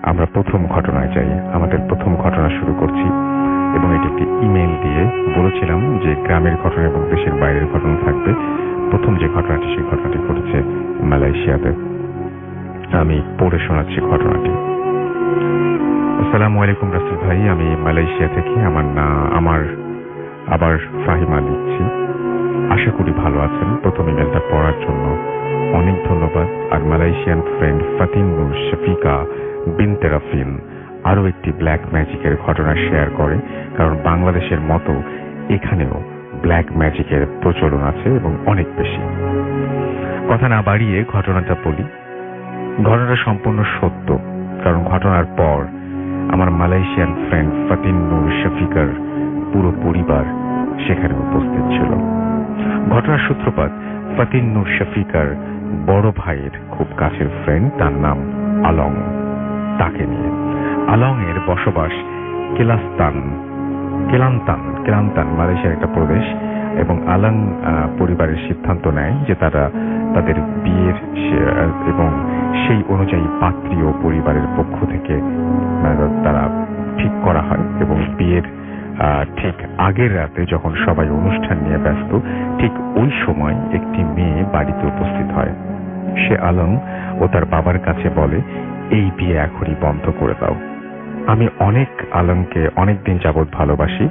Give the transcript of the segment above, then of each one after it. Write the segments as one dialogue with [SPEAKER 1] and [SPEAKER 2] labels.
[SPEAKER 1] আমরা প্রথম ঘটনায় যাই। আমাদের প্রথম ঘটনা শুরু করছি এবং এটি একটি ইমেইল দিয়ে বলেছিলাম যে গ্রামের ঘটনা এবং দেশের বাইরের ঘটনা থাকবে। প্রথম যে ঘটনাটি, সেই ঘটনাটি ঘটেছে মালয়েশিয়াতে। আমি পড়ে শোনাচ্ছি ঘটনাটি। আসসালামু আলাইকুম রাসেল ভাই, আমি মালয়েশিয়া থেকে আমার আবার ফাহিমা লিখছি। আশা করি ভালো আছেন। প্রথম ইমেলটা পড়ার জন্য অনেক ধন্যবাদ। আর মালয়েশিয়ান ফ্রেন্ড ফাতিন নূর শফিকা বিনতে রাফিন আরও একটি ব্ল্যাক ম্যাজিকের ঘটনা শেয়ার করে, কারণ বাংলাদেশের মতো এখানেও ব্ল্যাক ম্যাজিকের প্রচলন আছে এবং অনেক বেশি। কথা না বাড়িয়ে ঘটনাটা বলি। ঘটনাটা সম্পূর্ণ সত্য, কারণ ঘটনার পর আমার মালয়েশিয়ান ফ্রেন্ড ফাতিন নূর শফিকার পুরো পরিবার সেখানে উপস্থিত ছিল। ঘটনার সূত্রপাত ফাতিন নূর শফিকার বড় ভাইয়ের খুব কাছের ফ্রেন্ড, তার নাম আলং, তাকে নিয়ে। আলং এর বসবাস কেলান্তান মালয়েশিয়ার একটা প্রদেশ, এবং আলং পরিবারের সিদ্ধান্ত নেয় যে তারা তাদের বিয়ের এবং সেই অনুযায়ী পাত্রী ও পরিবারের পক্ষ থেকে তারা ঠিক করা হয়, এবং বিয়ের ঠিক আগের রাতে যখন সবাই অনুষ্ঠান নিয়ে ব্যস্ত, ঠিক ওই সময় একটি মেয়ে বাড়িতে উপস্থিত হয়। সে আলং ও তার বাবার কাছে বলে, এই বিয়ে এখনই বন্ধ করে দাও। আমি আলংকে অনেকদিন যাবৎ ভালোবাসি,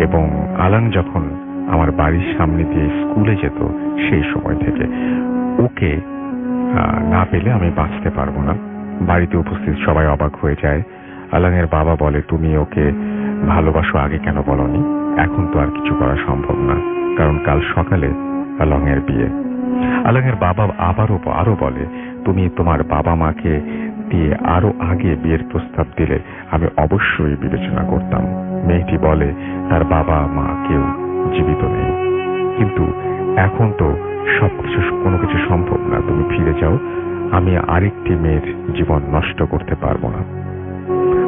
[SPEAKER 1] এবং আলং যখন আমার বাড়ির সামনে দিয়ে স্কুলে যেত সেই সময় থেকে ওকে না পেলে আমি বাঁচতে পারবো না। বাড়িতে উপস্থিত সবাই অবাক হয়ে যায়। আলংয়ের বাবা বলে, তুমি ওকে ভালোবাসো, আগে কেন বলনি? এখন তো আর কিছু করা সম্ভব না, কারণ কাল সকালে আলংয়ের বিয়ে। আলংয়ের বাবা আরো বলে, তুমি তোমার বাবা মাকে দিয়ে আরো আগে বিয়ের প্রস্তাব দিলে আমি অবশ্যই বিবেচনা করতাম। মেয়েটি বলে, তার বাবা মা কেউ জীবিত নেই, কিন্তু এখন তো কোনো কিছু সম্ভব না, তুমি ফিরে যাও, আমি আরেকটি মেয়ের জীবন নষ্ট করতে পারবো না।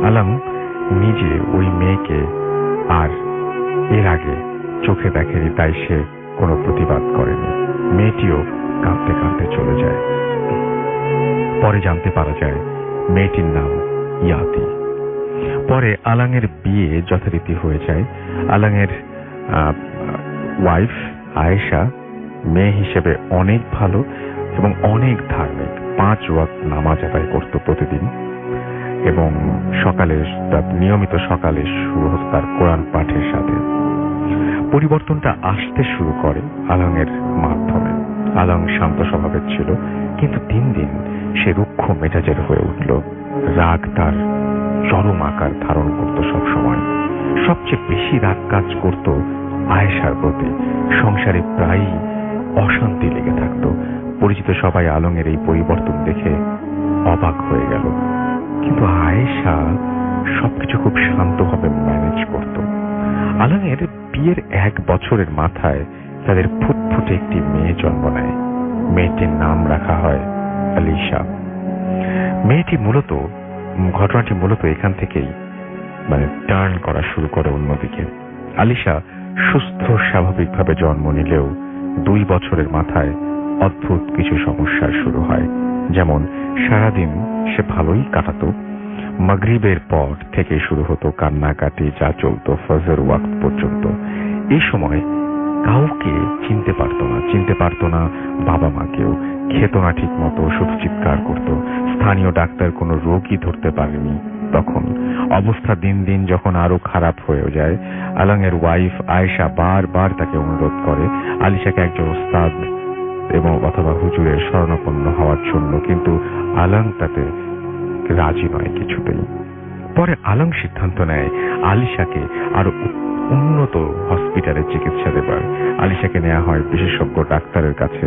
[SPEAKER 1] আলং নিজে ওই মেয়েকে আর এর আগে চোখে দেখেনি, তাই সে কোনো প্রতিবাদ করেনি। মেয়েটিও কাঁদতে কাঁদতে চলে যায়। পরে জানতে পারা যায় মেয়েটির নাম ইয়াতি। পরে আলাংয়ের বিয়ে যথারীতি হয়ে যায়। আলাংয়ের ওয়াইফ আয়েশা মেয়ে হিসেবে অনেক ভালো এবং অনেক ধার্মিক। 5 ওয়াক্ত নামাজ আদায় করত প্রতিদিন, এবং নিয়মিত সকালে শুরু হতো তার কোরআন পাঠের সাথে। পরিবর্তনটা আসতে শুরু করে আলংয়ের মাধ্যমে। আলং শান্ত স্বভাবের ছিল, কিন্তু দিন দিন সে রুক্ষ মেজাজের হয়ে উঠল। রাগ তার চরম আকার ধারণ করত সবসময়। সবচেয়ে বেশি রাগ কাজ করত আয়েশার প্রতি। সংসারে প্রায়ই অশান্তি লেগে থাকত। পরিচিত সবাই আলংয়ের এই পরিবর্তন দেখে অবাক হয়ে গেল, কিন্তু আয়েশা সবকিছু খুব শান্তভাবে ম্যানেজ করত। আলংয়ের বিয়ের 1 বছরের মাথায় তাদের ফুটফুটে একটি মেয়ে জন্ম নেয়। মেয়েটির নাম রাখা হয় আলিশা। ঘটনাটি মূলত এখান থেকেই টার্ন করা শুরু করে অন্যদিকে। আলিশা সুস্থ স্বাভাবিকভাবে জন্ম নিলেও 2 বছরের মাথায় অদ্ভুত কিছু সমস্যার শুরু হয়। যেমন, সারাদিন সে ভালোই কাটাতো, মাগরিবের পর থেকে শুরু হতো কান্নাকাটি, যা চলতো ফজর ওয়াক্ত পর্যন্ত। এই সময় কাউকে চিনতে পারতো না, বাবা মাকেও খেত না ঠিক মতো, শুধু চিৎকার করত। স্থানীয় ডাক্তার কোনো রোগই ধরতে পারেনি তখন। অবস্থা দিন দিন যখন আরো খারাপ হয়ে যায়, আলংয়ের ওয়াইফ আয়েশা বারবার তাকে অনুরোধ করে আলিশাকে একজন ওস্তাদ অথবা হুজুরের শরণাপন্ন হওয়ার জন্য, কিন্তু আলং তাতে রাজি নয় কিছুতেই। পরে আলং সিদ্ধান্ত নেয় আলিশাকে আরো উন্নত হসপিটালে চিকিৎসা দেবার। আলিশাকে নেওয়া হয় বিশেষজ্ঞ ডাক্তারের কাছে।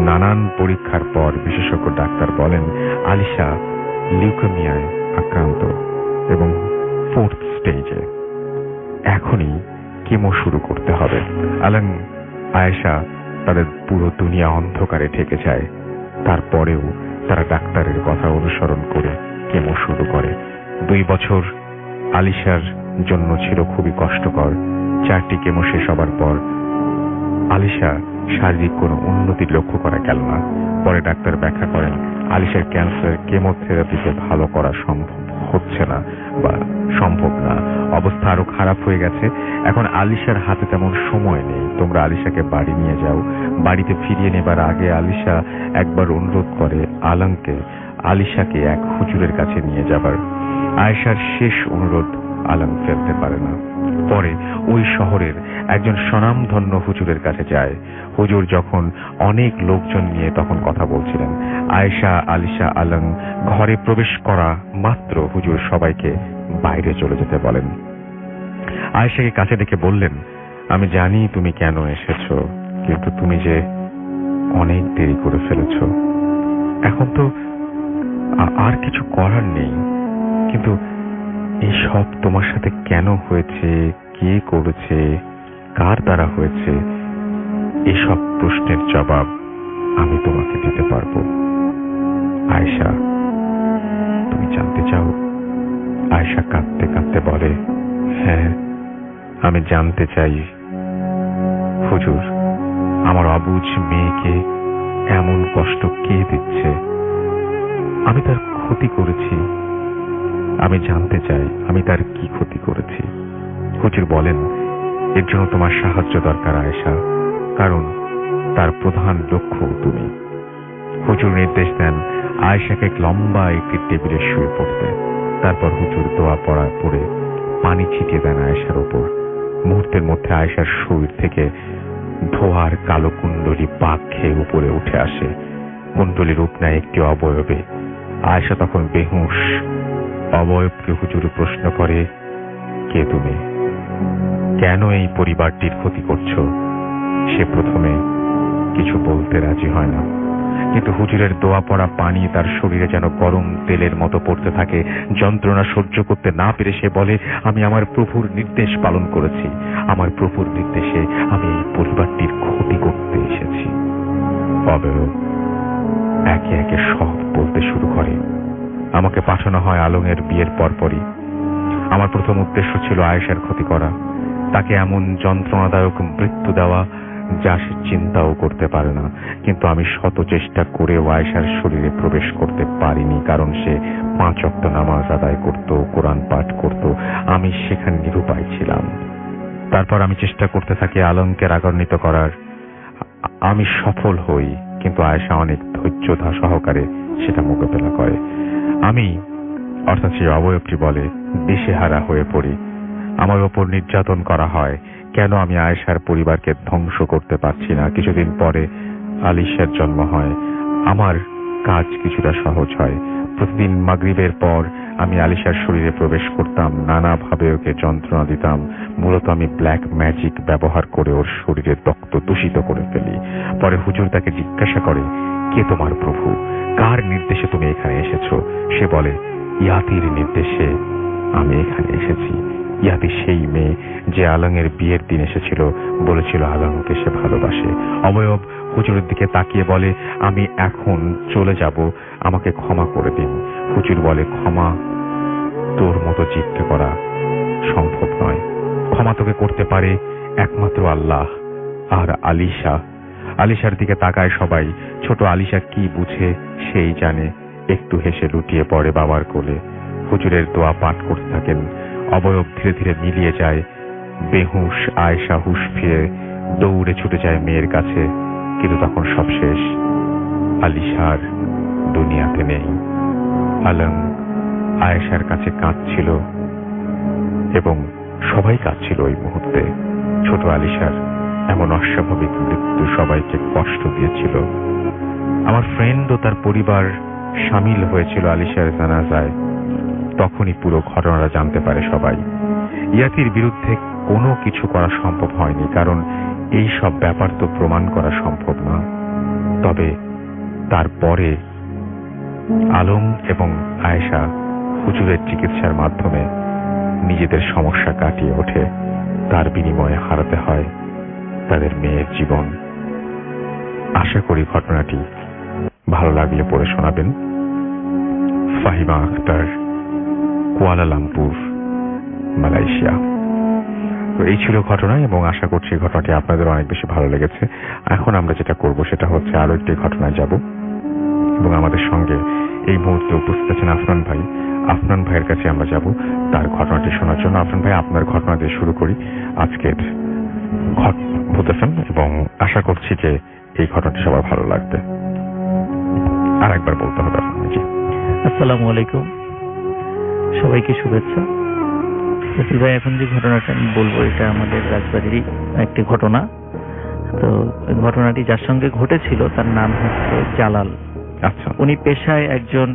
[SPEAKER 1] নানান পরীক্ষার পর বিশেষজ্ঞ ডাক্তার বলেন আলিশা লিউকেমিয়ায় আক্রান্ত এবং 4th স্টেজে। এখনই কেমো শুরু করতে হবে। আলং আয়েশা তাদের পুরো দুনিয়া অন্ধকারে ঢেকে যায়। তারপরেও তারা ডাক্তারের কথা অনুসরণ করে কেমো শুরু করে। 2 বছর আলিশার জন্য ছিল খুবই কষ্টকর। 4টি কেমো শেষ হবার পর আলিশা শারীরিক কোনো উন্নতি লক্ষ্য করা গেল না। পরে ডাক্তার ব্যাখ্যা করেন আলিশার ক্যান্সার কেমোথেরাপিতে ভালো করা সম্ভব না বা সম্ভব না। অবস্থা আরো খারাপ হয়ে গেছে। এখন আলিশার হাতে তেমন সময় নেই। তোমরা আলিশাকে বাড়ি নিয়ে যাও। বাড়িতে ফিরিয়ে নেবার আগে আলিশা একবার অনুরোধ করে আলমকে আলিশাকে এক হুজুরের কাছে নিয়ে যাবার। আয়েশার শেষ অনুরোধ আলম ফেলতে পারে না। পরে ওই শহরের একজন স্বনামধন্য হুজুরের কাছে যায়। হুজুর যখন অনেক লোকজন নিয়ে তখন কথা বলছিলেন। আয়েশা, আলিশা, আলম ঘরে প্রবেশ করা মাত্র হুজুর সবাইকে বাইরে চলে যেতে বলেন। আয়েশাকে কাছে ডেকে বললেন, আমি জানি তুমি কেন এসেছো, কিন্তু তুমি যে অনেক দেরি করে ফেলেছ। এখন তো আর কিছু করার নেই, কিন্তু এই সব তোমার সাথে কেন হয়েছে, কে করেছে, কার দ্বারা হয়েছে, এসব প্রশ্নের জবাব আমি তোমাকে দিতে পারবো। আয়েশা, তুমি জানতে চাও? আয়েশা কাঁদতে কাঁদতে বলে, হ্যাঁ, আমি জানতে চাই। হুজুর, আমার অবুঝ মেয়েকে এমন কষ্ট কে দিচ্ছে? আমি তার ক্ষতি করেছি। আমি জানতে চাই আমি তার কি ক্ষতি করেছি। হুজুর বলেন, এর জন্য তোমার সাহায্য দরকার আয়েশা, কারণ তার প্রধান লক্ষ্য তুমি। হুজুর নির্দেশ দেন আয়েশাকে লম্বা একটি টেবিলে শুয়ে পড়তে। তারপর হুজুর দোয়া পড়ে পানি ছিটিয়ে দেন আয়েশার ওপর। মুহূর্তের মধ্যে আয়েশার শরীর থেকে ধোয়ার কালো কুণ্ডলী পাক খেয়ে উপরে উঠে আসে। কুণ্ডলী রূপ নেয় একটি অবয়বে। আয়েশা তখন বেহুঁশ। অবয়বকে হুজুর প্রশ্ন করে, কে তুমি? কেন এই পরিবারটির ক্ষতি করছো? সে প্রথমে কিছু বলতে রাজি হয় না, কিন্তু হুজুরের দোয়া পড়া পানি তার শরীরে যেন গরম তেলের মতো পড়তে থাকে। যন্ত্রণা সহ্য করতে না পেরে সে বলে, আমি আমার প্রভুর নির্দেশ পালন করেছি। আমার প্রভুর নির্দেশে আমি এই পরিবারটির ক্ষতি করতে এসেছি। অবয়ব একে একে সব বলতে শুরু করে। আমাকে পাঠানো হয় আলমের বিয়ের পরপরই। আমার প্রথম উদ্দেশ্য ছিল আয়েশার ক্ষতি করা, তাকে এমন যন্ত্রণাদায়ক মৃত্যু দেওয়া যা সে চিন্তাও করতে পারে না। কিন্তু আমি শত চেষ্টা করেও আয়েশার শরীরে প্রবেশ করতে পারিনি, কারণ সে 5 ওয়াক্ত নামাজ আদায় করত, কোরআন পাঠ করত। আমি সেখানে নিরুপায় ছিলাম। তারপর আমি চেষ্টা করতে থাকি আলমকে রাগান্বিত করার। আমি সফল হই, কিন্তু আয়েশা অনেক ধৈর্য সহকারে সেটা মোকাবেলা করে। আমি, অর্থাৎ সেই অবয়বটি বলে, দিশেহারা হয়ে পড়ি। আমার ওপর নির্যাতন করা হয়। কেন আমি আয়েশার পরিবারকে ধ্বংস করতে পারছি না? কিছুদিন পরে আলিশার জন্ম হয়। আমার কাজ কিছুটা সহজ হয়। প্রতিদিন মাগরিবের পর আমি আলিশার শরীরে প্রবেশ করতাম, নানাভাবে ওকে যন্ত্রণা দিতাম। মূলত আমি ব্ল্যাক ম্যাজিক ব্যবহার করে ওর শরীরের রক্ত দূষিত করে ফেলি। পরে হুজুর তাকে জিজ্ঞাসা করে, কে তোমার প্রভু? কার নির্দেশে তুমি এখানে এসেছো? সে বলে, ইয়াতির নির্দেশে আমি এখানে এসেছি। ইয়াতি সেই মেয়ে যে আলমের বিয়ের দিন এসেছিল, বলেছিল আলমকে সে ভালোবাসে। অবয়ব হুজুরের দিকে তাকিয়ে বলে, আমি এখন চলে যাব, আমাকে ক্ষমা করে দিন। হুজুর বলে, ক্ষমা তোর মতো জিততে করা সম্ভব নয়। ক্ষমা তোকে করতে পারে একমাত্র আল্লাহ আর আলিশা। আলিশার দিকে তাকায় সবাই। ছোট আলিশা কি বুঝে সেই জানে। একটু হেসে লুটিয়ে পড়ে বাবার কোলে। হুজুরের দোয়া পাঠ করতে থাকেন। অবয়ব ধীরে ধীরে মিলিয়ে যায়। বেহুশ আয়েশা হুঁশ ফিরে দৌড়ে ছুটে যায় মেয়ের কাছে, কিন্তু তখন সব শেষ। আলিশার দুনিয়াতে নেই। আলম আয়েশার কাছে কাঁদছিল এবং সবাই কাঁদছিল ওই মুহূর্তে। ছোট আলিশার এমন অস্বাভাবিক মৃত্যু সবাইকে কষ্ট দিয়েছিল। আমার ফ্রেন্ড ও তার পরিবার সামিল হয়েছিল আলিশার জানাজায়। তখনই পুরো ঘটনাটা জানতে পারে সবাই। ইয়াতির বিরুদ্ধে কোনো কিছু করা সম্ভব হয়নি, কারণ এই সব ব্যাপার তো প্রমাণ করা সম্ভব না। তবে তারপরে আলম এবং আয়েশা হুজুরের চিকিৎসার মাধ্যমে নিজেদের সমস্যা কাটিয়ে ওঠে। তার বিনিময়ে হারাতে হয় তাদের মেয়ের জীবন। আশা করি ঘটনাটি ভালো লাগলে পড়ে শোনাবেন। Fahima Akter, Kuala Lumpur, Malaysia. তো এই ছিল ঘটনা, এবং আশা করছি ঘটনাটি আপনাদের অনেক বেশি ভালো লেগেছে। এখন আমরা যেটা করব সেটা হচ্ছে আরো একটি ঘটনায় যাব, এবং আমাদের সঙ্গে এই মুহূর্তে উপস্থিত আছেন আফরান ভাই। আফনান ভাইয়ের কাছে আমরা যাব তার ঘটনাটি শোনার জন্য। আফনান ভাই, আপনার ঘটনা দিয়ে শুরু করি আজকের ভূত FM, এবং আশা করছি যে এই ঘটনাটি সবার ভালো লাগবে। আর একবার বলতে হবে আপনাকে।
[SPEAKER 2] আসসালামু আলাইকুম, সবাইকে শুভেচ্ছা। রসুল ভাই, এখন যে ঘটনাটা আমি বলবো এটা আমাদের রাজবাড়িরই একটি ঘটনা। তো ঘটনাটি যার সঙ্গে ঘটেছিল তার নাম হচ্ছে জালাল।
[SPEAKER 1] আচ্ছা।
[SPEAKER 2] উনি পেশায় একজন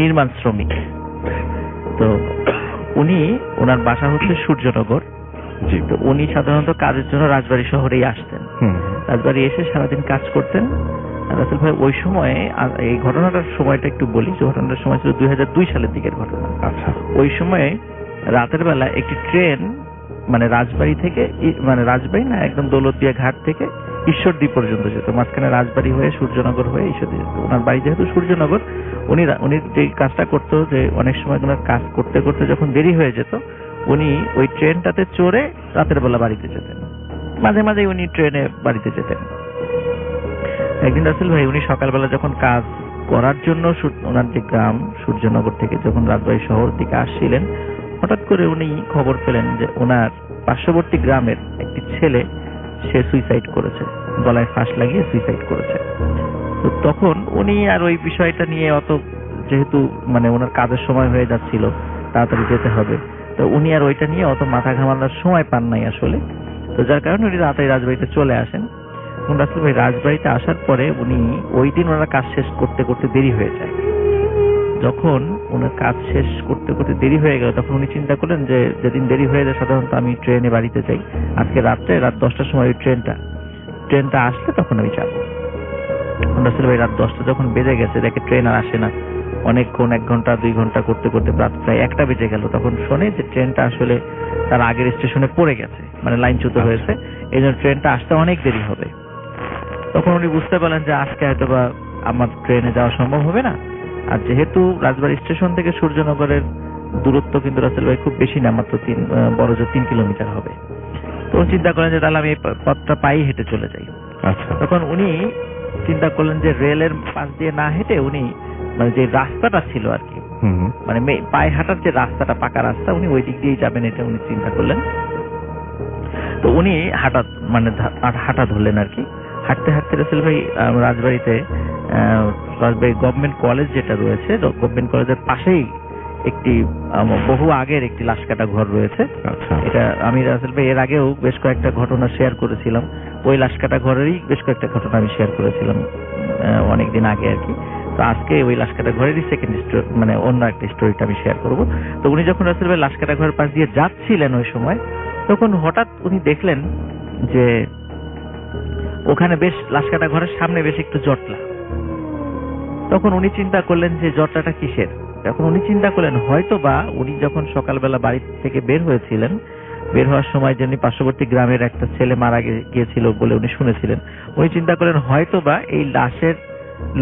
[SPEAKER 2] নির্মাণ শ্রমিক। তো ওনার বাসা হচ্ছে সূর্যনগর।
[SPEAKER 1] জি।
[SPEAKER 2] তো উনি সাধারণত কাজের জন্য রাজবাড়ী শহরেই আসতেন। রাজবাড়ী এসে সারাদিন কাজ করতেন। রাসেল ভাই, ওই সময়ে, এই ঘটনাটার সময়টা একটু বলি, ঘটনাটার সময় ছিল 2002 সালের দিকের ঘটনা।
[SPEAKER 1] আচ্ছা।
[SPEAKER 2] ওই সময়ে রাতের বেলা একটি ট্রেন রাজবাড়ী থেকে, রাজবাড়ী না, একদম দৌলতদিয়া ঘাট থেকে ঈশ্বরদী পর্যন্ত যেত। মাঝখানে রাজবাড়ী হয়ে সূর্যনগর হয়ে ঈশ্বরদী যেত। ওনার বাড়ি যেহেতু সূর্যনগর, উনি যে কাজটা করতো, যে অনেক সময় ওনার কাজ করতে করতে যখন দেরি হয়ে যেত, উনি ওই ট্রেনটাতে চড়ে রাতের বেলা বাড়িতে যেতেন। মাঝে মাঝে উনি ট্রেনে বাড়িতে যেতেন। একদিন রাসেল ভাই, উনি সকালবেলা যখন কাজ করার জন্য ওনার যে গ্রাম সূর্যনগর থেকে যখন রাজবাড়ী শহর দিকে আসছিলেন, হঠাৎ করে উনি খবর পেলেন যে ওনার পার্শ্ববর্তী গ্রামের একটি ছেলে সে সুইসাইড করেছে, গলায় ফাঁস লাগিয়ে সুইসাইড করেছে। তো তখন উনি আর ওই বিষয়টা নিয়ে অত, যেহেতু ওনার কাজের সময় হয়ে যাচ্ছিল, তাড়াতাড়ি যেতে হবে, তো উনি আর ওইটা নিয়ে অত মাথা ঘামানোর সময় পান নাই আসলে। তো যার কারণে উনি রাতে রাজবাড়িতে চলে আসেন। রাসেল ভাই, রাজবাড়িতে আসার পরে উনি ওই দিন ওনার কাজ শেষ করতে করতে দেরি হয়ে যায়। যখন ওনার কাজ শেষ করতে করতে দেরি হয়ে গেল, তখন উনি চিন্তা করলেন যে যেদিন দেরি হয়ে যায় সাধারণত আমি ট্রেনে বাড়িতে যাই, আজকে রাত 10টার সময় ওই ট্রেনটা আসলে তখন আমি যাবো। রাসেল ভাই, রাত 10টা যখন বেজে গেছে, দেখে ট্রেন আর আসে না। অনেকক্ষণ, 1 ঘন্টা 2 ঘন্টা করতে করতে রাত প্রায় 1টা বেজে গেল। তখন শোনে যে ট্রেনটা আসলে তার আগের স্টেশনে পড়ে গেছে, লাইনচ্যুত হয়েছে, এই জন্য ট্রেনটা আসতে অনেক দেরি হবে। তখন উনি বুঝতে পারলেন যে আজকে হয়তো বা আমার ট্রেনে যাওয়া সম্ভব হবে না। আর যেহেতু রাজবাড়ী স্টেশন থেকে সূর্যনগরের দূরত্ব কিন্তু রাসেল ভাই খুব বেশি না, মাত্র 3 কিলোমিটার হবে। তো চিন্তা করেন যে তাহলে আমি এই পথটা পাই হেঁটে চলে যাই।
[SPEAKER 1] আচ্ছা।
[SPEAKER 2] তখন উনি চিন্তা করলেন যে রেলের পাশ দিয়ে না হেঁটে উনি যে রাস্তাটা ছিল আর কি, পায়ে হাঁটার যে রাস্তাটা, পাকা রাস্তা, উনি ওই দিক দিয়েই যাবেন, এটা উনি চিন্তা করলেন। তো উনি হাঁটা ধরলেন আর কি। হাঁটতে হাঁটতে রাসেল ভাই রাজবাড়িতে গভর্নমেন্ট কলেজ যেটা রয়েছে, গভর্নমেন্ট কলেজের পাশেই একটি বহু আগের একটি লাশকাটা ঘর রয়েছে। এটা আমি রাসেল ভাই এর আগেও বেশ কয়েকটা ঘটনা শেয়ার করেছিলাম। ওই লাশকাটা ঘরেরই বেশ কয়েকটা ঘটনা আমি শেয়ার করেছিলাম অনেকদিন আগে আর কি। তো আজকে ওই লাশকাটা ঘরেরই সেকেন্ড স্টোরি, অন্য একটা স্টোরিটা আমি শেয়ার করব। তো উনি যখন রাসেল ভাই লাশকাটা ঘরের পাশ দিয়ে যাচ্ছিলেন ওই সময়, তখন হঠাৎ উনি দেখলেন যে ওখানে বেশ লাশকাটা ঘরের সামনে বেশ একটু জটলা। তখন উনি চিন্তা করলেন যে জটলাটা কিসের। তখন উনি চিন্তা করলেন হয়তো বা উনি যখন সকালবেলা বাড়ি থেকে বের হয়েছিলেন, বের হওয়ার সময় যিনি পার্শ্ববর্তী গ্রামের একটা ছেলে মারা গিয়েছিল বলে উনি শুনেছিলেন, উনি চিন্তা করলেন হয়তো বা এই লাশের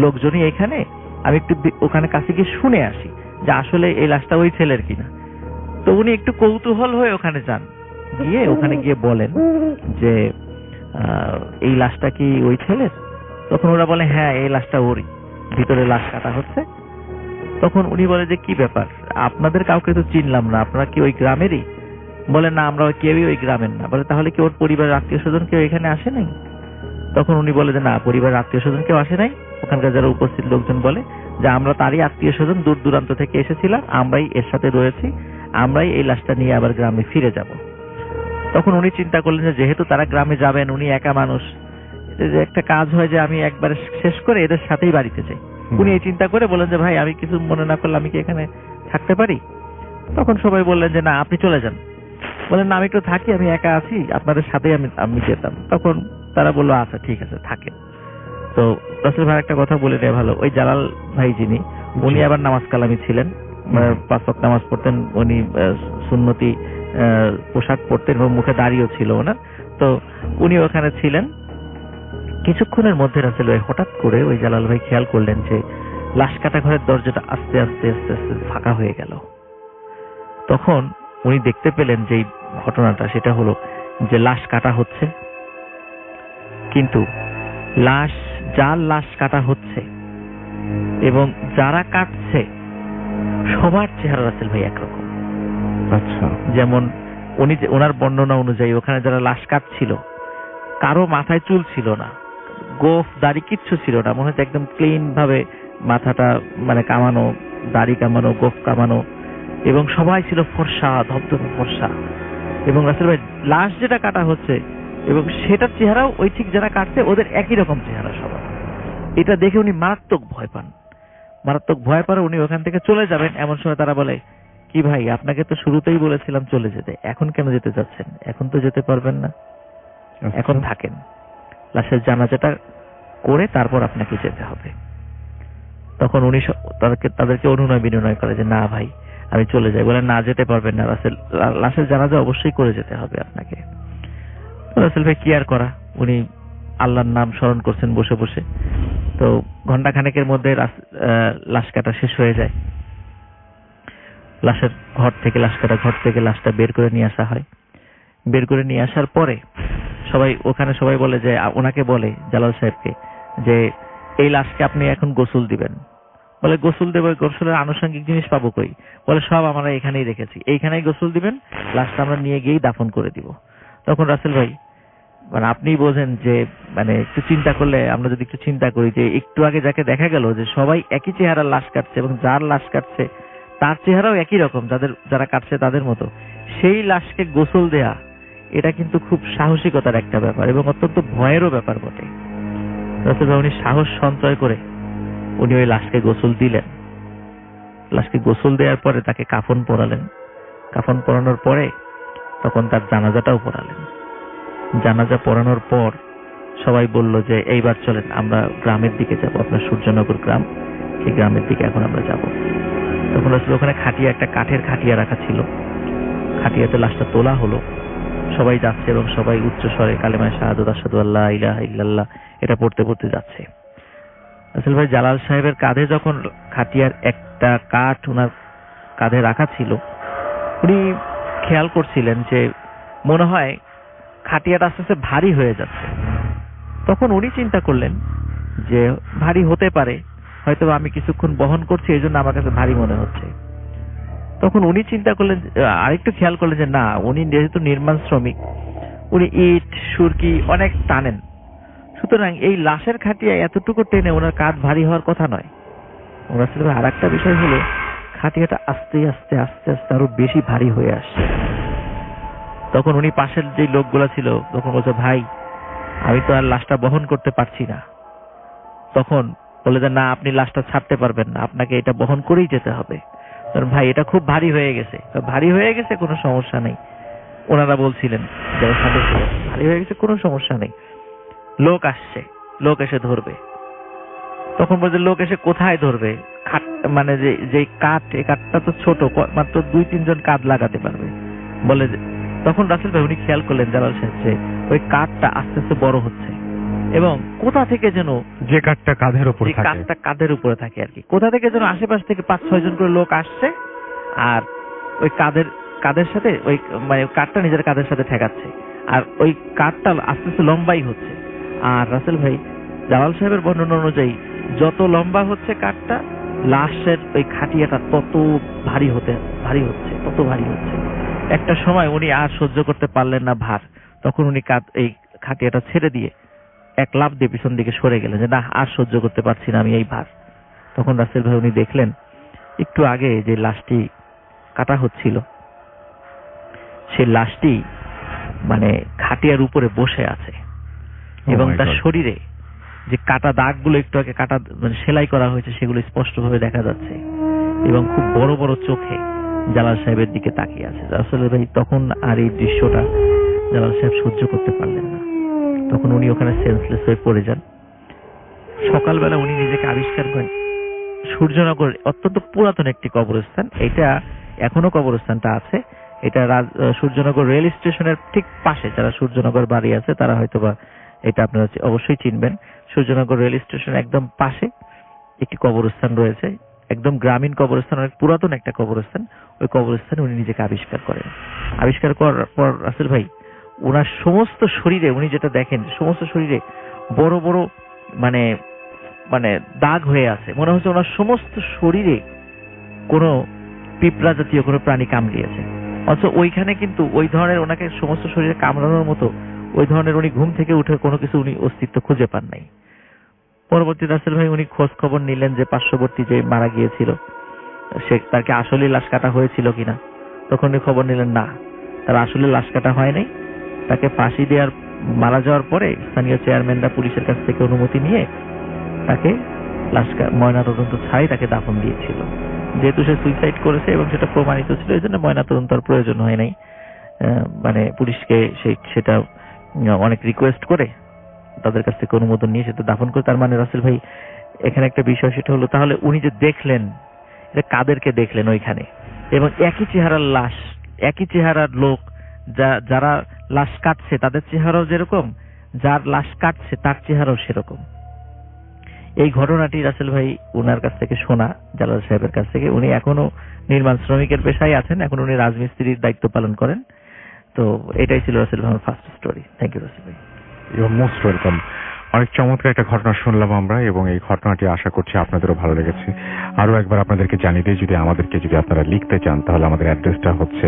[SPEAKER 2] লোকজনই এখানে, আমি একটু ওখানে কাছে গিয়ে শুনে আসি যে আসলে এই লাশটা ওই ছেলের কিনা। তো উনি একটু কৌতূহল হয়ে ওখানে যান, ওখানে গিয়ে বলেন যে এই লাশটা কি ওই ছেলের? তখন ওরা বলে হ্যাঁ, এই লাশটা ওরই, ভিতরে লাশ কাটা হচ্ছে। তখন উনি বলে যে কি ব্যাপার, আপনাদের কাউকে তো চিনলাম না, আপনারা কি ওই গ্রামেরই? বলে না, আমরা কেউই ওই গ্রামের না। বলে তাহলে কি ওর পরিবারের আত্মীয় স্বজন কেউ এখানে আসে নাই? তখন উনি বলে যে না, পরিবারের আত্মীয় স্বজন কেউ আসে নাই। ওখানকার যারা উপস্থিত লোকজন বলে যে আমরা তারই আত্মীয় স্বজন, দূর দূরান্ত থেকে এসেছিলাম, আমরাই এর সাথে রয়েছি, আমরাই এই লাশটা নিয়ে আবার গ্রামে ফিরে যাব। তখন উনি চিন্তা করলেন যে যেহেতু তারা গ্রামে যাবেন, উনি একা মানুষ, যে একটা কাজ হয় যে আমি একবারে শেষ করে এদের সাথেই বাড়িতে যাই। উনি এই চিন্তা করে বলেন যে ভাই, আমি কিছু মনে না করলে আমি কি এখানে থাকতে পারি? তখন সবাই বললেন যে না, আপনি চলে যান। বলেন না, আমি একটু থাকি, আমি একা আছি, আপনাদের সাথেই আমি যেতাম। তখন তারা বললো আচ্ছা ঠিক আছে, থাকেন। তো রাসেল ভাই একটা কথা বলে দেয় ভালো, ওই জালাল ভাই যিনি, উনি আবার নামাজ কালামি ছিলেন, 5 ওয়াক্ত নামাজ পড়তেন, উনি সুন্নতি পোশাক পরতেন এবং মুখে দাড়িও ছিল ওনার। তো উনি ওখানে ছিলেন। কিছুক্ষণের মধ্যে রাসেল ভাই হঠাৎ করে ওই জালাল ভাই খেয়াল করলেন যে লাশ কাটা ঘরের দরজাটা আস্তে আস্তে আস্তে আস্তে ফাঁকা হয়ে গেল। তখন উনি দেখতে পেলেন যে ঘটনাটা, সেটা হলো যে লাশ কাটা হচ্ছে, কিন্তু যার লাশ কাটা হচ্ছে এবং যারা কাটছে সবার চেহারা রাসেল ভাই একরকম।
[SPEAKER 1] আচ্ছা।
[SPEAKER 2] যেমন উনি ওনার বর্ণনা অনুযায়ী ওখানে যারা লাশ কাটছিল কারো মাথায় চুল ছিল না, গোফ দাড়ি কিচ্ছু ছিল না, মনে হচ্ছে একদম ক্লিন ভাবে মাথাটা মানে কামানো, দাড়ি কামানো, গোফ কামানো, এবং সবাই ছিল ফর্সা, ধবধবে ফর্সা। এবং রাসেল ভাই লাশ যেটা কাটা হচ্ছে এবং সেটার চেহারাও ওই ঠিক যারা কাটছে ওদের একই রকম চেহারা সবার। এটা দেখে উনি মারাত্মক ভয় পান, মারাত্মক ভয় পারে। উনি ওখান থেকে চলে যাবেন, এমন সময় তারা বলে, কি ভাই আপনাকে তো শুরুতেই বলেছিলাম চলে যেতে, এখন কেন যেতে যাচ্ছেন? এখন তো যেতে পারবেন না, এখন থাকেন, লাশের জানাজাটা করে তারপর আপনাকে যেতে হবে। তখন উনি তাদেরকে অনুনয় বিনয় করে যে না ভাই আমি চলে যাই। বলে না, যেতে পারবেন না, লাশের জানাজা অবশ্যই করে যেতে হবে আপনাকে। রাসেল ভাই কি আর করা, উনি আল্লাহর নাম স্মরণ করছেন বসে বসে। তো ঘন্টা খানেকের মধ্যে লাশ কাটা শেষ হয়ে যায়। লাশের ঘর থেকে লাশটা বের করে নিয়ে আসা হয়। বের করে নিয়ে আসার পরে সবাই বলে যে, ওনাকে বলে জালাল সাহেবকে যে এই লাশকে আপনি এখন গোসল দিবেন। বলে গোসল দেবো, গোসলের আনুষঙ্গিক জিনিস পাবো কই? বলে সব আমরা এখানেই রেখেছি, এইখানেই গোসল দিবেন, লাশটা আমরা নিয়ে গিয়েই দাফন করে দিব। তখন রাসেল ভাই মানে আপনি বোঝেন যে মানে একটু চিন্তা করলে, আমরা যদি একটু চিন্তা করি যে একটু আগে যাকে দেখা গেল যে সবাই একই চেহারার লাশ কাটছে এবং যার লাশ কাটছে তার চেহারাও একই রকম, যারা কাটছে তাদের মতো, সেই লাশকে গোসল দেয়া এটা কিন্তু খুব সাহসিকতার একটা ব্যাপার এবং অত্যন্ত ভয়েরও ব্যাপার বটে। রাসেল ভাই উনি সাহস সঞ্চয় করে উনি ওই লাশকে গোসল দিলেন। লাশকে গোসল দেওয়ার পরে তাকে কাফন পরালেন। কাফন পরানোর পরে তখন তার জানাজাটাও পড়ালেন। জানাজা পড়ানোর পর সবাই বলল যে এইবার চলেন আমরা গ্রামের দিকে যাব, আপনার সূর্যনগর গ্রাম, সেই গ্রামের দিকে এখন আমরা যাব। তখন আসলে ওখানে খাটিয়া, একটা কাঠের খাটিয়া রাখা ছিল, খাটিয়াতে লাশটা তোলা হলো। সবাই যাচ্ছে এবং সবাই উচ্চ স্বরে কালেমায়ে শাহাদাত আশহাদু আল্লা ইলাহা ইল্লাল্লাহ এটা পড়তে পড়তে যাচ্ছে। রাসেল ভাই জালাল সাহেবের কাঁধে যখন খাটিয়ার একটা কাঠ ওনার কাঁধে রাখা ছিল, উনি খেয়াল করছিলেন যে মনে হয় খাটিয়াটা আস্তে আস্তে ভারী হয়ে যাচ্ছে। তখন উনি চিন্তা করলেন যে ভারী হতে পারে, হয়তো আমি কিছুক্ষণ বহন করছি এই জন্য আমার কাছে ভারী মনে হচ্ছে। তখন উনি চিন্তা করলেন, আরেকটু খেয়াল করলেন যে না, উনি যেহেতু নির্মাণ শ্রমিক, উনি ইট সুরকি অনেক টানেন, সুতরাং এই লাশের খাটিয়া এতটুকু টেনে ওনার কাঁধ ভারী হওয়ার কথা নয়। ওনার সাথে আর একটা বিষয় হলো খাটিয়াটা আস্তে আস্তে আস্তে আস্তে আরো বেশি ভারী হয়ে আসছে। তখন উনি পাশের যে লোকগুলা ছিল তখন বলছে, ভাই আমি তো আর লাশটা বহন করতে পারছি না। তখন বলে যে না, আপনি লাশটা ছাড়তে পারবেন না, আপনাকে এটা বহন করেই যেতে হবে। ভাই এটা খুব ভারী হয়ে গেছে। ভারী হয়ে গেছে কোনো সমস্যা নেই, ওনারা বলছিলেন যারা সাথে ছিল, ভারী হয়ে গেছে কোনো সমস্যা নেই, লোক আসছে, লোক এসে ধরবে। তখন বলছে লোক এসে কোথায় ধরবে? মানে যে কাঠ, এই কাঠটা তো ছোট, মাত্র 2-3 জন কাঁধ লাগাতে পারবে। বলে তখন রাসেল ভাই উনি খেয়াল করলেন জালাল সাহেব যে ওই কাঠটা আস্তে আস্তে বড় হচ্ছে এবং কোথা থেকে যেন,
[SPEAKER 1] যে কাঠটা কাঁধের উপর থাকে,
[SPEAKER 2] কাঠটা কাঁধের উপরে থাকে আর কি, কোথা থেকে যেন আশেপাশ থেকে 5-6 জন করে লোক আসছে আর ওই কাঁধের সাথে ওই মানে কাঠটা নিজের কাঁধের সাথে ঠেকাচ্ছে, আর ওই কাঠটা আস্তে আস্তে লম্বাই হচ্ছে। আর রাসেল ভাই জালাল সাহেবের বর্ণনা অনুযায়ী যত লম্বা হচ্ছে কাঠটা, লাশের ওই খাটিয়াটা তত ভারী হচ্ছে, তত ভারী হচ্ছে। একটা সময় উনি আর সহ্য করতে পারলেন না ভার, তখন উনি এই খাটিয়াটা ছেড়ে দিয়ে এক লাফ দিয়ে পিছন দিকে সরে গেলেন যে না, আর সহ্য করতে পারছি না আমি এই ভার। তখন রাসেল ভাই উনি দেখলেন একটু আগে যে লাশটি কাটা হচ্ছিল, সেই লাশটি মানে খাটিয়ার উপরে বসে আছে এবং তার শরীরে যে কাটা দাগগুলো একটু আগে কাটা মানে সেলাই করা হয়েছে সেগুলো স্পষ্টভাবে দেখা যাচ্ছে এবং খুব বড় বড় চোখে জালাল সাহেবের দিকে তাকিয়ে আছে। আসলে ভাই তখন আর এই দৃশ্যটা জালাল সাহেব সহ্য করতে পারলেন না, তখন উনি ওখানে সেন্সলেস হয়ে পড়ে যান। সকালবেলা উনি নিজেকে আবিষ্কার করেন সূর্যনগর, অত্যন্ত পুরাতন একটি কবরস্থান, এটা এখনো কবরস্থানটা আছে, এটা সূর্যনগর রেল স্টেশনের ঠিক পাশে। যারা সূর্যনগর বাড়ি আছে তারা হয়তোবা এটা আপনারা অবশ্যই চিনবেন। সূর্যনগর রেল স্টেশনের একদম পাশে একটি কবরস্থান রয়েছে, একদম গ্রামীণ কবরস্থান, অনেক পুরাতন একটা কবরস্থান। ওই কবরস্থানে উনি নিজেকে আবিষ্কার করেন। আবিষ্কার করার পর রাসেল ভাই ওনার সমস্ত শরীরে, উনি যেটা দেখেন সমস্ত শরীরে বড় বড় মানে দাগ হয়ে আছে, মনে হচ্ছে ওনার সমস্ত শরীরে কোনো পিঁপড়া জাতীয় কোনো প্রাণী কামড়িয়েছে। অথচ ওইখানে কিন্তু ওই ধরনের ওনাকে সমস্ত শরীরে কামড়ানোর মতো ওই ধরনের উনি ঘুম থেকে উঠে কোনো কিছু উনি অস্তিত্ব খুঁজে পান নাই। পরবর্তী রাসেল ভাই উনি খোঁজ খবর নিলেন যে পার্শ্ববর্তী যে মারা গিয়েছিল সে তাকে আসলে লাশ কাটা হয়েছিল কিনা। তখন উনি খবর নিলেন না, তার আসলে লাশ কাটা হয় নাই। তাকে ফাঁসি দেওয়ার মারা যাওয়ার পরে স্থানীয় চেয়ারম্যানরা পুলিশের কাছ থেকে অনুমতি নিয়ে তাকে লাশ ময়নাতদন্ত ছাড়াই তাকে দাফন দিয়েছিল। যেহেতু সে সুইসাইড করেছে এবং সেটা প্রমাণিত ছিল, এই জন্য ময়নাতদন্তের প্রয়োজন হয় নাই। মানে পুলিশকে সেটা অনেক রিকোয়েস্ট করে তাদের কাছ থেকে অনুমোদন নিয়ে সেটা দাফন করে। তার মানে রাসেল ভাই এখানে একটা বিষয় সেটা হলো, তাহলে উনি যে দেখলেন এটা কাদেরকে দেখলেন ওইখানে, এবং একই চেহারার লাশ, একই চেহারার লোক, যারা লাশ কাটছে তাদের চেহারাও যেরকম, যার লাশ কাটছে তার চেহারাও সেরকম। এই ঘটনাটি রাসেল ভাই উনার কাছ থেকে শোনা, জালাল সাহেবের কাছ থেকে। উনি এখনো নির্মাণ শ্রমিকের পেশায় আছেন, এখন উনি রাজমিস্ত্রির দায়িত্ব পালন করেন। তো এটাই ছিল রাসেল ভাইয়ের first story. Thank you Rasel ভাই।
[SPEAKER 1] You are most welcome. অনেক চমৎকার একটা ঘটনা শুনলাম আমরা, এবং এই ঘটনাটি আশা করছি আপনাদেরও ভালো লেগেছে। আরো একবার আপনাদেরকে জানিয়ে দিই, যদি আপনারা লিখতে চান তাহলে আমাদের অ্যাড্রেসটা হচ্ছে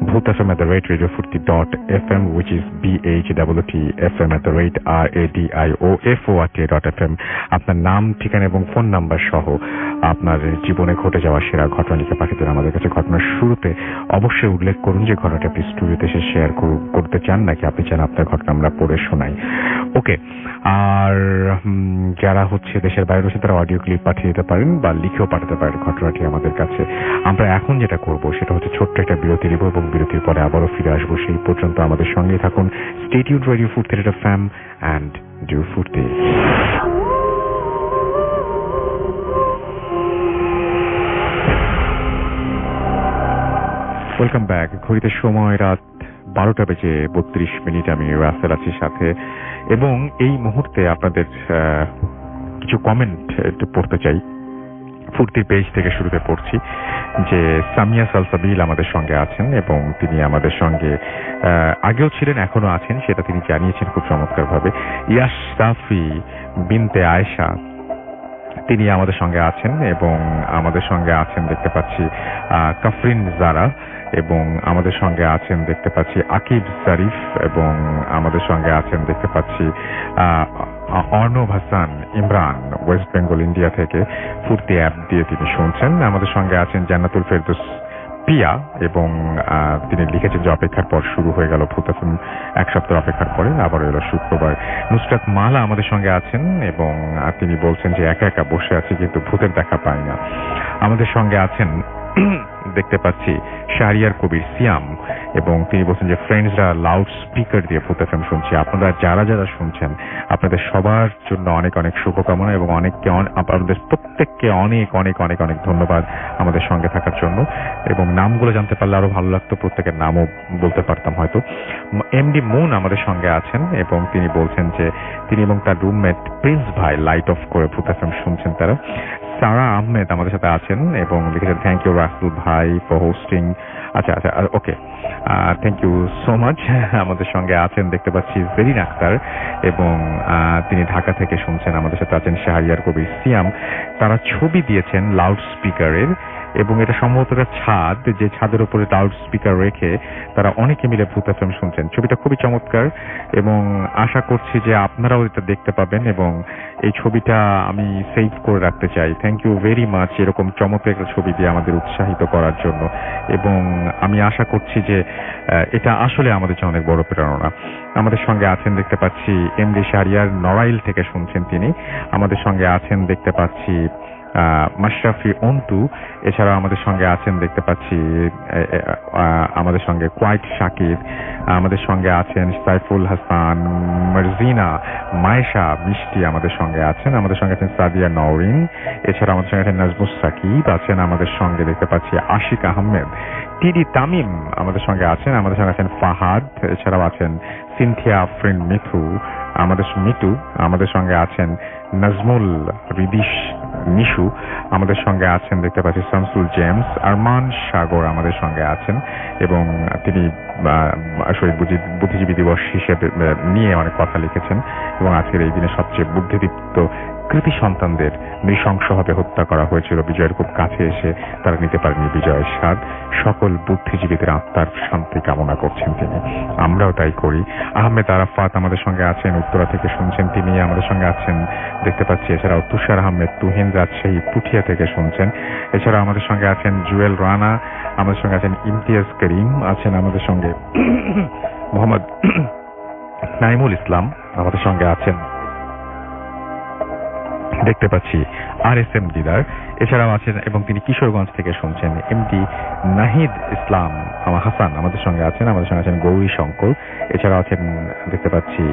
[SPEAKER 1] bhutfm@radiofurti.fm, which is bhutfm@radiofurt.fm। আপনার নাম, ঠিকানা এবং ফোন নাম্বার সহ আপনার জীবনে ঘটে যাওয়া সেরা ঘটনা লিখে পাঠিয়ে দেন আমাদের কাছে। ঘটনার শুরুতে অবশ্যই উল্লেখ করুন যে ঘটনাটি আপনি স্টুডিওতে এসে শেয়ার করতে চান, নাকি আপনি চান আপনার ঘটনা আমরা পড়ে শোনাই। ওকে, আর যারা দেশের বাইরে রয়েছে তারা অডিও ক্লিপ পাঠিয়ে দিতে পারেন বা লিখেও পাঠাতে পারেন ঘটনাটি আমাদের কাছে। আমরা এখন যেটা করব সেটা হচ্ছে ছোট্ট একটা বিরতি নিব, এবং বিরতির পরে আবারও ফিরে আসবো। সেই পর্যন্ত আমাদের সঙ্গেই থাকুন। স্টে টিউনড রেডিও ফুর্তি এফএম অ্যান্ড ডু ফুর্তি। Welcome back. ঘড়িতে সময় রাত 12টা বেজে 32 মিনিট। আমি রাসেল আছি সাথে, এবং এই মুহূর্তে আপনাদের কিছু কমেন্ট একটু পড়তে চাই। ফুর্তির পেজ থেকে শুরুতে পড়ছি যে সামিয়া সালসাবিল আমাদের সঙ্গে আছেন, এবং তিনি আমাদের সঙ্গে আগেও ছিলেন, এখনো আছেন, সেটা তিনি জানিয়েছেন খুব চমৎকার ভাবে। ইয়াশ সাফি বিনতে আয়েশা তিনি আমাদের সঙ্গে আছেন, এবং আমাদের সঙ্গে আছেন দেখতে পাচ্ছি কাফরিন জারা, এবং আমাদের সঙ্গে আছেন দেখতে পাচ্ছি আকিব জারিফ, এবং আমাদের সঙ্গে আছেন দেখতে পাচ্ছি অর্ণব হাসান ইমরান, ওয়েস্ট বেঙ্গল ইন্ডিয়া থেকে ফুর্তি অ্যাপ দিয়ে তিনি শুনছেন। আমাদের সঙ্গে আছেন জান্নাতুল ফেরদৌস পিয়া, এবং তিনি লিখেছেন যে অপেক্ষার পর শুরু হয়ে গেল ভূত এফএম, এক সপ্তাহ অপেক্ষার পরে আবার এলো শুক্রবার। নুসরাত মালা আমাদের সঙ্গে আছেন, এবং তিনি বলছেন যে একা একা বসে আছি কিন্তু ভূতের দেখা পাই না। আমাদের সঙ্গে আছেন দেখতে পাচ্ছি শাহরিয়ার কবির সিয়াম, এবং তিনি বলছেন যে ফ্রেন্ডসরা লাউড স্পিকার দিয়ে ভূত এফএম শুনছি। আপনারা যারা যারা শুনছেন আপনাদের সবার জন্য অনেক অনেক শুভকামনা, এবং আপনাদের প্রত্যেককে অনেক অনেক অনেক অনেক ধন্যবাদ আমাদের সঙ্গে থাকার জন্য। এবং নামগুলো জানতে পারলে আরো ভালো লাগতো, প্রত্যেকের নামও বলতে পারতাম হয়তো। এমডি মুন আমাদের সঙ্গে আছেন, এবং তিনি বলছেন যে তিনি এবং তার রুমমেট প্রিন্স ভাই লাইট অফ করে ভূত এফএম শুনছেন তারা। সারা আহমেদ আমাদের সাথে আছেন, এবং লিখেছেন থ্যাংক ইউ রাসেল ভাই ফর হোস্টিং। আচ্ছা, ওকে, থ্যাংক ইউ সো মাচ। আমাদের সঙ্গে আছেন দেখতে পাচ্ছি জেরিন আক্তার, এবং তিনি ঢাকা থেকে শুনছেন। আমাদের সাথে আছেন শাহরিয়ার কবির সিয়াম। তারা ছবি দিয়েছেন লাউড স্পিকারের, এবং এটা সম্ভবত একটা ছাদ, যে ছাদের উপরে লাউড স্পিকার রেখে তারা অনেকে মিলে ভূত এফএম শুনছেন। ছবিটা খুবই চমৎকার, এবং আশা করছি যে আপনারাও এটা দেখতে পাবেন, এবং এই ছবিটা আমি সেভ করে রাখতে চাই। থ্যাংক ইউ ভেরি মাচ এরকম চমৎকার একটা ছবি দিয়ে আমাদের উৎসাহিত করার জন্য, এবং আমি আশা করছি যে এটা আসলে আমাদের জন্য অনেক বড় প্রেরণা। আমাদের সঙ্গে আছেন দেখতে পাচ্ছি এমডি শাহরিয়ার নড়াইল থেকে শুনছেন তিনি। আমাদের সঙ্গে আছেন দেখতে পাচ্ছি মাশরাফি অন্তু, এছাড়াও আমাদের সঙ্গে আছেন দেখতে পাচ্ছি আমাদের সঙ্গে কোয়াইট শাকির, আমাদের সঙ্গে আছেন সাইফুল হাসান, মারজিনা, মায়েশা, মিষ্টি আমাদের সঙ্গে আছেন। আমাদের সঙ্গে আছেন সাদিয়া নওরিন, এছাড়া আমাদের সঙ্গে আছেন নাজমুস সাকিব আছেন। আমাদের সঙ্গে দেখতে পাচ্ছি আশিক আহমেদ, টিডি তামিম আমাদের সঙ্গে আছেন। আমাদের সঙ্গে আছেন ফাহাদ, এছাড়াও আছেন সিনথিয়া আফরিন মিতু আমাদের সঙ্গে আছেন নাজমুল রিদিশ নিশু আমাদের সঙ্গে আছেন, দেখতে পাচ্ছি শামসুল জেমস, আরমান সাগর আমাদের সঙ্গে আছেন এবং তিনি শহীদ বুদ্ধিজীবী দিবস হিসেবে নিয়ে অনেক কথা লিখেছেন এবং আজকের এই দিনে সবচেয়ে বুদ্ধিদীপ্ত কৃতি সন্তানদের নৃশংসভাবে হত্যা করা হয়েছিল, বিজয়ের খুব কাছে এসে তারা নিতে পারেনি বিজয়ের স্বাদ। সকল বুদ্ধিজীবীদের আত্মার শান্তি কামনা করছেন তিনি, আমরাও তাই করি। আহমেদ আরাফাত আমাদের সঙ্গে আছেন, উত্তরা থেকে শুনছেন তিনি, আমাদের সঙ্গে আছেন দেখতে পাচ্ছি। এছাড়াও তুষার আহমেদ তুহিন রাজশাহী পুঠিয়া থেকে শুনছেন। এছাড়াও আমাদের সঙ্গে আছেন জুয়েল রানা, আমাদের সঙ্গে আছেন ইমতিয়াজ করিম, আছেন আমাদের সঙ্গে মোহাম্মদ নাইমুল ইসলাম, আমাদের সঙ্গে আছেন দেখতে পাচ্ছি RSM দিদার, এছাড়াও আছেন এবং তিনি কিশোরগঞ্জ থেকে শুনছেন MD নাহিদ ইসলাম হাসান আমাদের সঙ্গে আছেন, আমাদের সঙ্গে আছেন গৌরী শঙ্কর, এছাড়াও আছেন দেখতে পাচ্ছি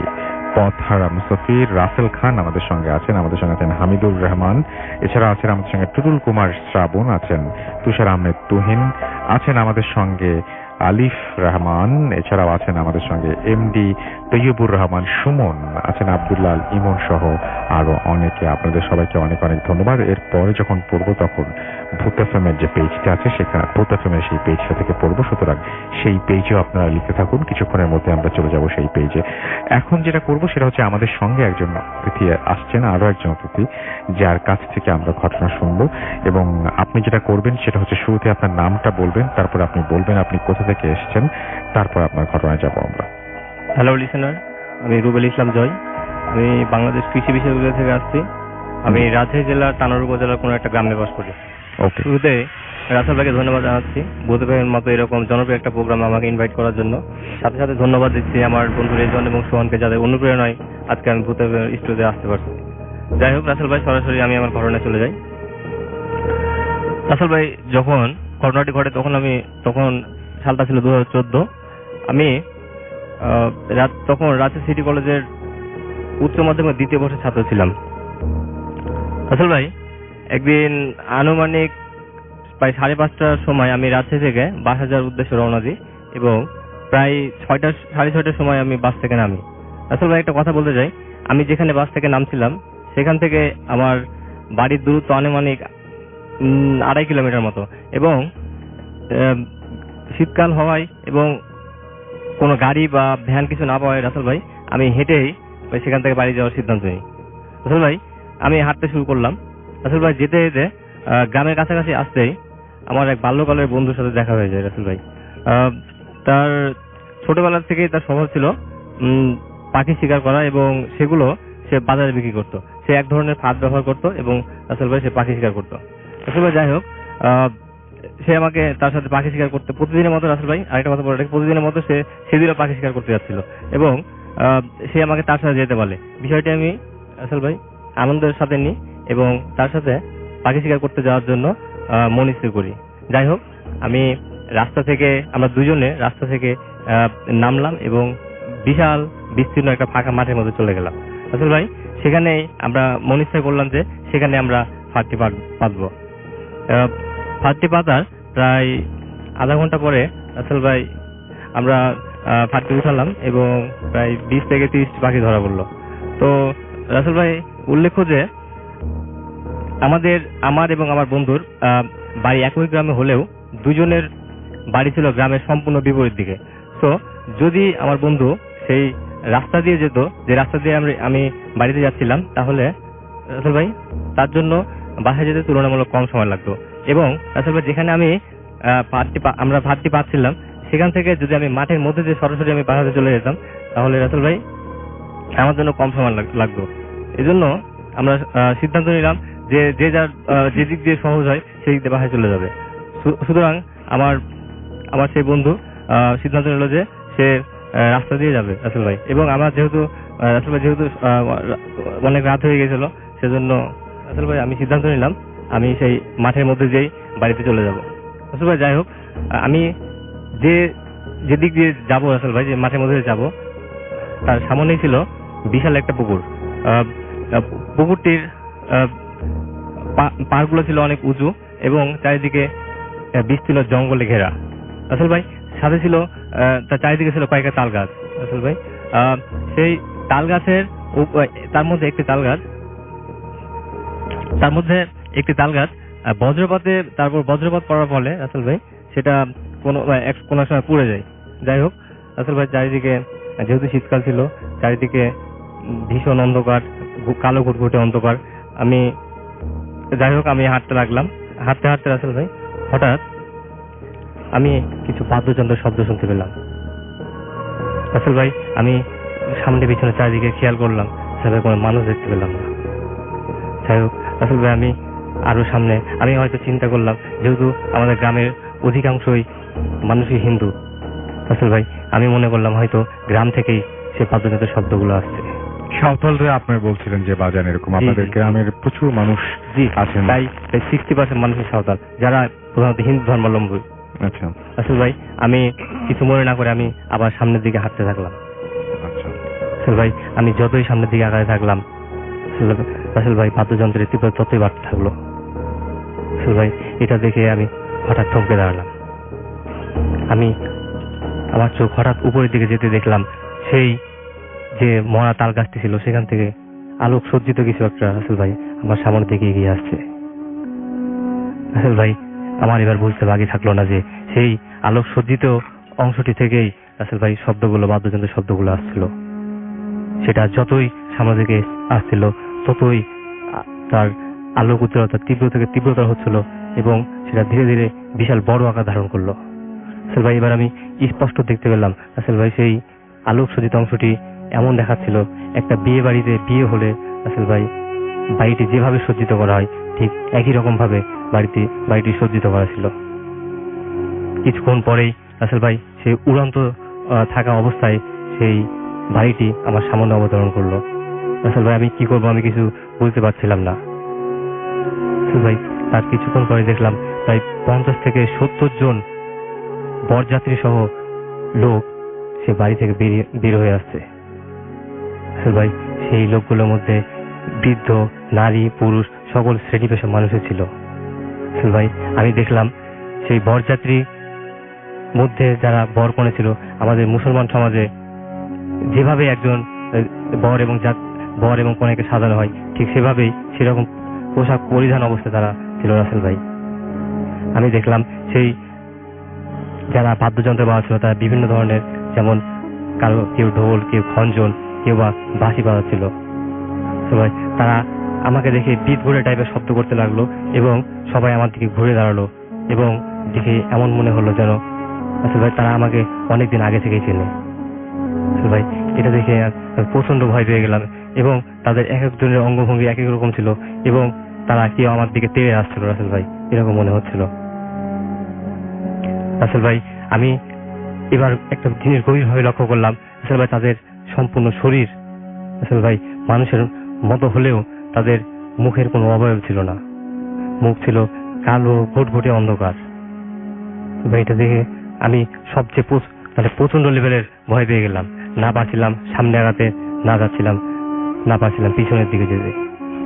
[SPEAKER 1] পথহারা মুসাফির, রাসেল খান আমাদের সঙ্গে আছেন, আমাদের সঙ্গে আছেন হামিদুর রহমান, এছাড়াও আছেন আমাদের সঙ্গে টুটুল কুমার শ্রাবণ, আছেন তুষার আহমেদ তুহিন, আছেন আমাদের সঙ্গে আলিফ রহমান, এছাড়াও আছেন আমাদের সঙ্গে MD তৈয়বুর রহমান সুমন, আছেন আব্দুল্লাহ ইমন সহ আরো অনেকে। আপনাদের সবাইকে অনেক অনেক ধন্যবাদ। এরপরে যখন পড়বো তখন ভূত এফএমের যে পেজটা আছে সেখানে ভূত এফএমের সেই পেজটা থেকে পড়বো, সুতরাং সেই পেজেও আপনারা লিখতে থাকুন, কিছুক্ষণের মধ্যে আমরা চলে যাব সেই পেজে। এখন যেটা করবো সেটা হচ্ছে আমাদের সঙ্গে একজন অতিথি আসছেন, আরো একজন অতিথি যার কাছ থেকে আমরা ঘটনা শুনবো এবং আপনি যেটা করবেন সেটা হচ্ছে শুরুতে আপনার নামটা বলবেন, তারপর আপনি বলবেন আপনি কোথা থেকে এসেছেন, তারপর আপনার ঘটনায় যাবো আমরা।
[SPEAKER 3] হ্যালো লিসেনার, আমি রুবেল ইসলাম জয়, আমি বাংলাদেশ কৃষি বিশ্ববিদ্যালয় থেকে আসছি। আমি রাজশাহী জেলার তানোর উপজেলার কোনো একটা গ্রামে বাস করি। শুরুতে রাসেল ভাইকে ধন্যবাদ জানাচ্ছি ভূত এফএমের মতো এরকম জনপ্রিয় একটা প্রোগ্রাম আমাকে ইনভাইট করার জন্য। সাথে সাথে ধন্যবাদ দিচ্ছি আমার বন্ধু রেজন এবং সোহানকে, যাদের অনুপ্রেরণায় আজকে আমি ভূত এফএম স্টুডিওতে আসতে পারছি। যাই হোক রাসেল ভাই, সরাসরি আমি আমার ঘটনায় চলে যাই। রাসেল ভাই, যখন ঘটনাটি ঘটে তখন সালটা ছিল 2014। আমি তখন রাজশাহী সিটি কলেজের উচ্চ মাধ্যমিক দ্বিতীয় বর্ষের ছাত্র ছিলাম। আসল ভাই, একদিন আনুমানিক প্রায় 5:30টার সময় আমি রাজশাহী থেকে বাসা যাওয়ার উদ্দেশ্যে রওনা দিই এবং প্রায় 6:30টার সময় আমি বাস থেকে নামি। আসল ভাই, একটা কথা বলতে চাই, আমি যেখানে বাস থেকে নামছিলাম সেখান থেকে আমার বাড়ির দূরত্ব আনুমানিক 2.5 কিলোমিটার মতো এবং শীতকাল হওয়ায় এবং কোনো গাড়ি বা ভ্যান কিছু না পাওয়ায় রাসেল ভাই আমি হেঁটেই সেখান থেকে বাড়ি যাওয়ার সিদ্ধান্ত নিই। রাসেল ভাই, আমি হাঁটতে শুরু করলাম। রাসেল ভাই, যেতে যেতে গ্রামের কাছাকাছি আসতেই আমার এক বাল্যকালের বন্ধুর সাথে দেখা হয়ে যায়। রাসেল ভাই, তার ছোটবেলা থেকেই তার স্বভাব ছিল পাখি শিকার করা এবং সেগুলো সে বাজারে বিক্রি করতো। সে এক ধরনের ফাঁদ ব্যবহার করতো এবং রাসেল ভাই সে পাখি শিকার করতো। রাসেল ভাই, যাই হোক, সে আমাকে তার সাথে পাখি শিকার করতে প্রতিদিনের মতো, রাসেল ভাই আরেকটা কথা বলে রাখি, প্রতিদিনের মতো সে সেদিনও পাখি শিকার করতে যাচ্ছিল এবং সে আমাকে তার সাথে যেতে বলে। বিষয়টি আমি রাসেল ভাই আনন্দের সাথে নিই এবং তার সাথে পাখি শিকার করতে যাওয়ার জন্য মন স্থির করি। যাই হোক, আমরা দুজনে রাস্তা থেকে নামলাম এবং বিশাল বিস্তীর্ণ একটা ফাঁকা মাঠের মধ্যে চলে গেলাম। রাসেল ভাই, সেখানে আমরা মন স্থির করলাম যে সেখানে আমরা ফাঁদটি পাতবো। ফাঁদটি পাতার প্রায় আধা ঘন্টা পরে রাসেল ভাই আমরা ফাঁদটি উঠালাম এবং প্রায় 20 থেকে 30টি পাখি ধরা পড়লো। তো রাসেল ভাই, উল্লেখ্য যে আমার এবং আমার বন্ধুর বাড়ি একই গ্রামে হলেও দুজনের বাড়ি ছিল গ্রামের সম্পূর্ণ বিপরীত দিকে। তো যদি আমার বন্ধু সেই রাস্তা দিয়ে যেত, যে রাস্তা দিয়ে আমি বাড়িতে যাচ্ছিলাম, তাহলে রাসেল ভাই তার জন্য বাসায় যেতে তুলনামূলক কম সময় লাগতো এবং রাসেল ভাই যেখানে আমরা ফাঁদটি পাচ্ছিলাম সেখান থেকে যদি আমি মাঠের মধ্যে দিয়ে সরাসরি আমি বাসাতে চলে যেতাম তাহলে রাসেল ভাই আমার জন্য কম সময় লাগতো। এই জন্য আমরা সিদ্ধান্ত নিলাম যে যার যে দিক দিয়ে সহজ হয় সেই দিক দিয়ে বাসায় চলে যাবে। সুতরাং আমার সেই বন্ধু সিদ্ধান্ত নিল যে সে রাস্তা দিয়ে যাবে রাসেল ভাই, এবং আমার যেহেতু অনেক রাত হয়ে গেছিল সেজন্য রাসেল ভাই আমি সিদ্ধান্ত নিলাম আমি সেই মাঠের মধ্যে যেই বাড়িতে চলে যাব। রাসেল ভাই, যাই হোক, আমি যে দিক দিয়ে যাবো রাসেল ভাই, যে মাঠের মধ্যে যাব, তার সামনেই ছিল বিশাল একটা পুকুর। পুকুরটির পাড়গুলো ছিল অনেক উঁচু এবং চারিদিকে বিস্তীর্ণ জঙ্গলে ঘেরা। রাসেল ভাই, সাথে ছিল তার চারিদিকে ছিল কয়েকটা তাল গাছ। রাসেল ভাই, সেই তাল গাছের তার মধ্যে একটি তাল গাছ বজ্রপাতে, তারপর বজ্রপাত পড়ার ফলে রাসেল ভাই সেটা কোনো সময় পুড়ে যায়। যাই হোক রাসেল ভাই, চারিদিকে যেহেতু শীতকাল ছিল, চারিদিকে ভীষণ অন্ধকার, কালো ঘুটঘুটে অন্ধকার। আমি হাঁটতে লাগলাম। হাঁটতে হাঁটতে রাসেল ভাই হঠাৎ আমি কিছু বাদ্যযন্ত্রের শব্দ শুনতে পেলাম। রাসেল ভাই, আমি সামনে পিছনে চারিদিকে খেয়াল করলাম, রাসেল ভাই কোনো মানুষ দেখতে পেলাম না। যাই হোক রাসেল ভাই, আমি আরো সামনে আমি হয়তো চিন্তা করলাম, যেহেতু আমাদের গ্রামের অধিকাংশই মানুষই হিন্দু, রাসেল ভাই আমি মনে করলাম হয়তো গ্রাম থেকেই সে বাদ্যযন্ত্রের শব্দগুলো আসছে।
[SPEAKER 1] সাঁওতালরা আপনি বলছিলেন যে বাজান এরকম আপনাদের গ্রামের প্রচুর মানুষ আছেন,
[SPEAKER 3] তাই 60% মানুষই সাঁওতাল, যারা প্রধানত হিন্দু ধর্মাবলম্বী।
[SPEAKER 1] আচ্ছা
[SPEAKER 3] রাসেল ভাই, আমি কিছু মনে না করে আমি আবার সামনের দিকে হাঁটতে থাকলাম।
[SPEAKER 1] আচ্ছা
[SPEAKER 3] রাসেল ভাই, আমি যতই সামনের দিকে আগাতে থাকলাম, রাসেল ভাই বাদ্যযন্ত্রের তীব্রতা ততই বাড়তে থাকলো। রাসেল ভাই, এটা দেখে আমি হঠাৎ থমকে দাঁড়ালাম। আমার চোখ হঠাৎ উপরের দিকে যেতে দেখলাম, সেই যে মরা তাল গাছটি ছিল সেখান থেকে আলোক সজ্জিত কিছু একটা রাসেল ভাই আমার সামনের দিকে এগিয়ে আসছে। রাসেল ভাই, আমার এবার বুঝতে বাকি থাকলো না যে সেই আলোক সজ্জিত অংশটি থেকেই রাসেল ভাই বাদ্যযন্ত্রের শব্দগুলো আসছিল। সেটা যতই সামনের দিকে আসছিল ততই তার আলোক উজ্জ্বলতা তীব্র থেকে তীব্রতর হচ্ছিল এবং সেটা ধীরে ধীরে বিশাল বড় আকার ধারণ করলো। রাসেল ভাই, এবার আমি স্পষ্ট দেখতে পেলাম রাসেল ভাই সেই আলোক সজ্জিত অংশটি এমন দেখাচ্ছিল, একটা বিয়ে বাড়িতে বিয়ে হলে রাসেল ভাই বাড়িটি যেভাবে সজ্জিত করা হয় ঠিক একই রকম ভাবে বাড়িটি সজ্জিত করা ছিল। কিছুক্ষণ পরেই রাসেল ভাই সেই উড়ন্ত থাকা অবস্থায় সেই বাড়িটি আমার সামনে অবতরণ করলো। রাসেল ভাই, আমি কি করবো আমি কিছু বুঝতে পারছিলাম না। রাসেল ভাই, তার কিছুক্ষণ পরে দেখলাম প্রায় 50 থেকে 70 জন বরযাত্রী সহ লোক সে বাড়ি থেকে বের হয়ে আসছে। রাসেল ভাই, সেই লোকগুলোর মধ্যে বৃদ্ধ, নারী, পুরুষ সকল শ্রেণী পেশার মানুষের ছিল। রাসেল ভাই, আমি দেখলাম সেই বরযাত্রী মধ্যে যারা বরকনে ছিল, আমাদের মুসলমান সমাজে যেভাবে একজন বর এবং কনেকে সাজানো হয় ঠিক সেভাবেই সেরকম পোশাক পরিধান অবস্থায় তারা ছিল। রাসেল ভাই, আমি দেখলাম সেই যারা বাদ্যযন্ত্র বাজাচ্ছিল তারা বিভিন্ন ধরনের, যেমন কেউ ঢোল, কেউ খঞ্জন, কেউ বা বাঁশি বাজাচ্ছিল। সবাই তারা আমাকে দেখে বিট ঘুরে টাইপের শব্দ করতে লাগলো এবং সবাই আমার দিকে ঘুরে দাঁড়ালো এবং দেখে এমন মনে হলো যেন আসলে ভাই তারা আমাকে অনেকদিন আগে থেকেই চেনে। আসলে ভাই, এটা দেখে প্রচন্ড ভয় পেয়ে গেলাম এবং তাদের এক একজনের অঙ্গভঙ্গি এক এক রকম ছিল এবং তারা কেউ আমার দিকে তেড়ে আসছিল। রাসেল ভাই, এরকম মনে হচ্ছিল। রাসেল ভাই, আমি এবার একটা জিনিস গভীরভাবে লক্ষ্য করলাম। রাসেল ভাই, তাদের সম্পূর্ণ শরীর রাসেল ভাই মানুষের মতো হলেও তাদের মুখের কোনো অবয়ব ছিল না। মুখ ছিল কালো ঘুটঘুটে অন্ধকার। এটা দেখে আমি সবচেয়ে প্রচন্ড লেভেলের ভয় পেয়ে গেলাম। না পারছিলাম সামনে আগাতে, না পারছিলাম পিছনের দিকে যেতে,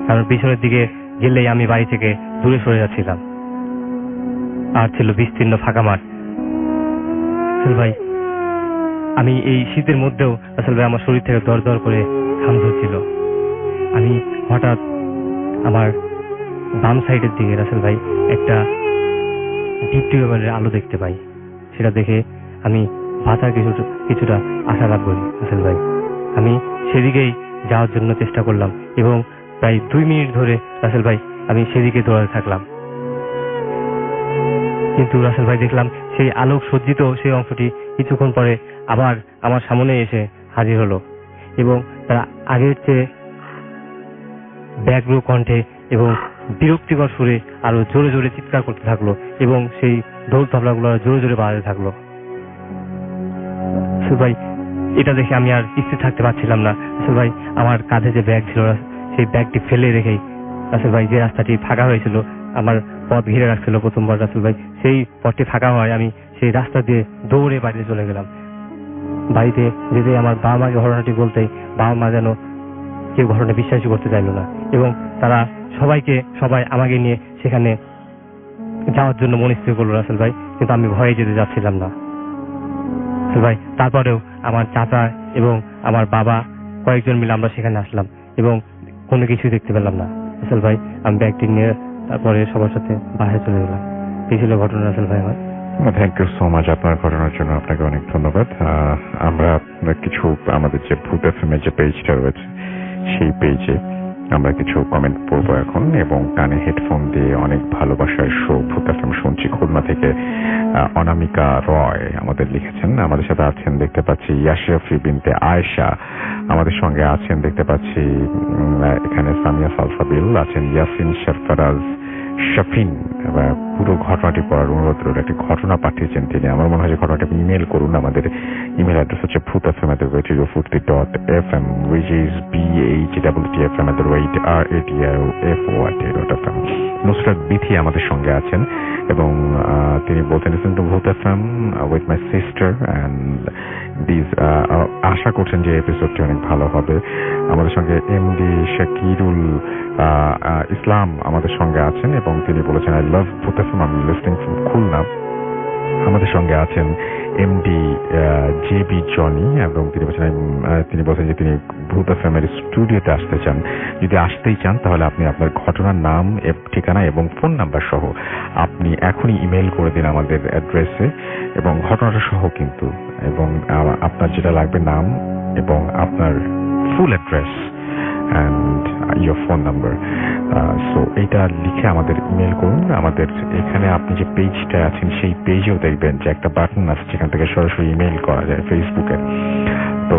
[SPEAKER 3] কারণ পিছনের দিকে গেলেই আমি বাড়ি থেকে দূরে সরে যাচ্ছিলাম আর ছিল বিস্তীর্ণ ফাঁকা মাঠ। রাসেল ভাই, আমি এই শীতের মধ্যেও রাসেল ভাই আমার শরীর থেকে দর দর করে ঘাম ঝরছিল। আমি হঠাৎ আমার বাম সাইডের দিকে রাসেল ভাই একটা ডিপ টিউবওয়েলের আলো দেখতে পাই। সেটা দেখে আমি বাঁচার কিছুটা আশা লাভ করি। রাসেল ভাই, আমি সেদিকেই যাওয়ার জন্য চেষ্টা করলাম এবং প্রায় 2 মিনিট ধরে রাসেল ভাই আমি সেদিকে দৌড়াতে থাকলাম। কিন্তু রাসেল ভাই দেখলাম সেই আলোক সজ্জিত সেই অংশটি কিছুক্ষণ পরে আবার আমার সামনে এসে হাজির হলো এবং তারা আগের চেয়ে ব্যগ্র কণ্ঠে এবং বিরক্তিকর সুরে আরো জোরে জোরে চিৎকার করতে থাকলো এবং সেই ঢোল তবলাগুলো জোরে জোরে বাজাতে থাকলো। ভাই, এটা দেখে আমি আর স্থির থাকতে পারছিলাম না। রাসেল ভাই, আমার কাঁধে যে ব্যাগ ছিল সেই ব্যাগটি ফেলে রেখেই রাসেল ভাই যে রাস্তাটি ফাঁকা হয়েছিল, আমার পথ ঘিরে রাখছিল প্রথমবার রাসেল ভাই, সেই পথটি ফাঁকা হয় আমি সেই রাস্তা দিয়ে দৌড়ে বাড়িতে চলে গেলাম। বাড়িতে যেতে আমার বাবা মাকে ঘটনাটি বলতেই বাবা মা যেন কেউ ঘটনা বিশ্বাসই করতে চাইল না এবং তারা সবাই আমাকে নিয়ে সেখানে যাওয়ার জন্য মনস্থির করলো রাসেল ভাই, কিন্তু আমি ভয়ে যেতে যাচ্ছিলাম না। রাসেল ভাই, তারপরেও আমার চাচা এবং আমার বাবা কয়েকজন মিলে আমরা সেখানে আসলাম এবং কোনো কিছুই দেখতে পেলাম না রাসেল ভাই। আমি ব্যাগটি নিয়ে তারপরে সবার সাথে বাইরে চলে গেলাম। এই ছিল ঘটনা রাসেল ভাই আমার।
[SPEAKER 1] থ্যাংক ইউ সো মাচ আপনার ঘটনার জন্য, আপনাকে অনেক ধন্যবাদ। আমরা কিছু আমাদের যে ভূত এফএম-এর যে পেজটা রয়েছে সেই পেজে আমরা কিছু কমেন্ট পড়বো এখন, এবং কানে হেডফোন দিয়ে অনেক ভালোবাসার শো ভূত এফএম শুনছি খুলনা থেকে অনামিকা রয় আমাদের লিখেছেন। আমাদের সাথে আছেন দেখতে পাচ্ছি ইয়াশরাফি বিনতে আয়েশা, আমাদের সঙ্গে আছেন দেখতে পাচ্ছি এখানে সামিয়া সালসাবিল আছেন, ইয়াসিন সরফরাজ শাফিন। পুরো ঘটনাটি পড়ার অনুরোধ রইল। একটি ঘটনা পাঠিয়েছেন তিনি, আমার মনে হয় যে ঘটনাটি ইমেল করুন। আমাদের ইমেল অ্যাড্রেস হচ্ছে bhutfm@radio40.fm which is bhutfm@radio.fm। Nusrat Bithi আমাদের সঙ্গে আছেন এবং তিনি বলতেন listen to Bhoot FM with my sister and this, আশা করছেন যে এপিসোডটি অনেক ভালো হবে। আমাদের সঙ্গে এমডি শাকিরুল ইসলাম আমাদের সঙ্গে আছেন এবং তিনি বলেছেন আই লাভ ভূত এফএম, আমি লিসনিং ফ্রম খুলনা। আমাদের সঙ্গে আছেন এমডি জেবি জনি এবং তিনি বলছেন যে তিনি ভূত এফএম-এর স্টুডিওতে আসতে চান। যদি আসতেই চান তাহলে আপনি আপনার ঘটনার নাম, ঠিকানা এবং ফোন নাম্বার সহ আপনি এখনই ইমেল করে দিন আমাদের অ্যাড্রেসে, এবং ঘটনাটা সহ কিন্তু, এবং আপনার যেটা লাগবে নাম এবং আপনার full address and your phone number. So এইটা লিখে আমাদের ইমেল করুন। আমাদের এখানে আপনি যে পেজটা আছেন সেই পেজেও দেখবেন যে একটা বাটন আছে যেখান থেকে সরাসরি ইমেল করা যায় ফেসবুকে। তো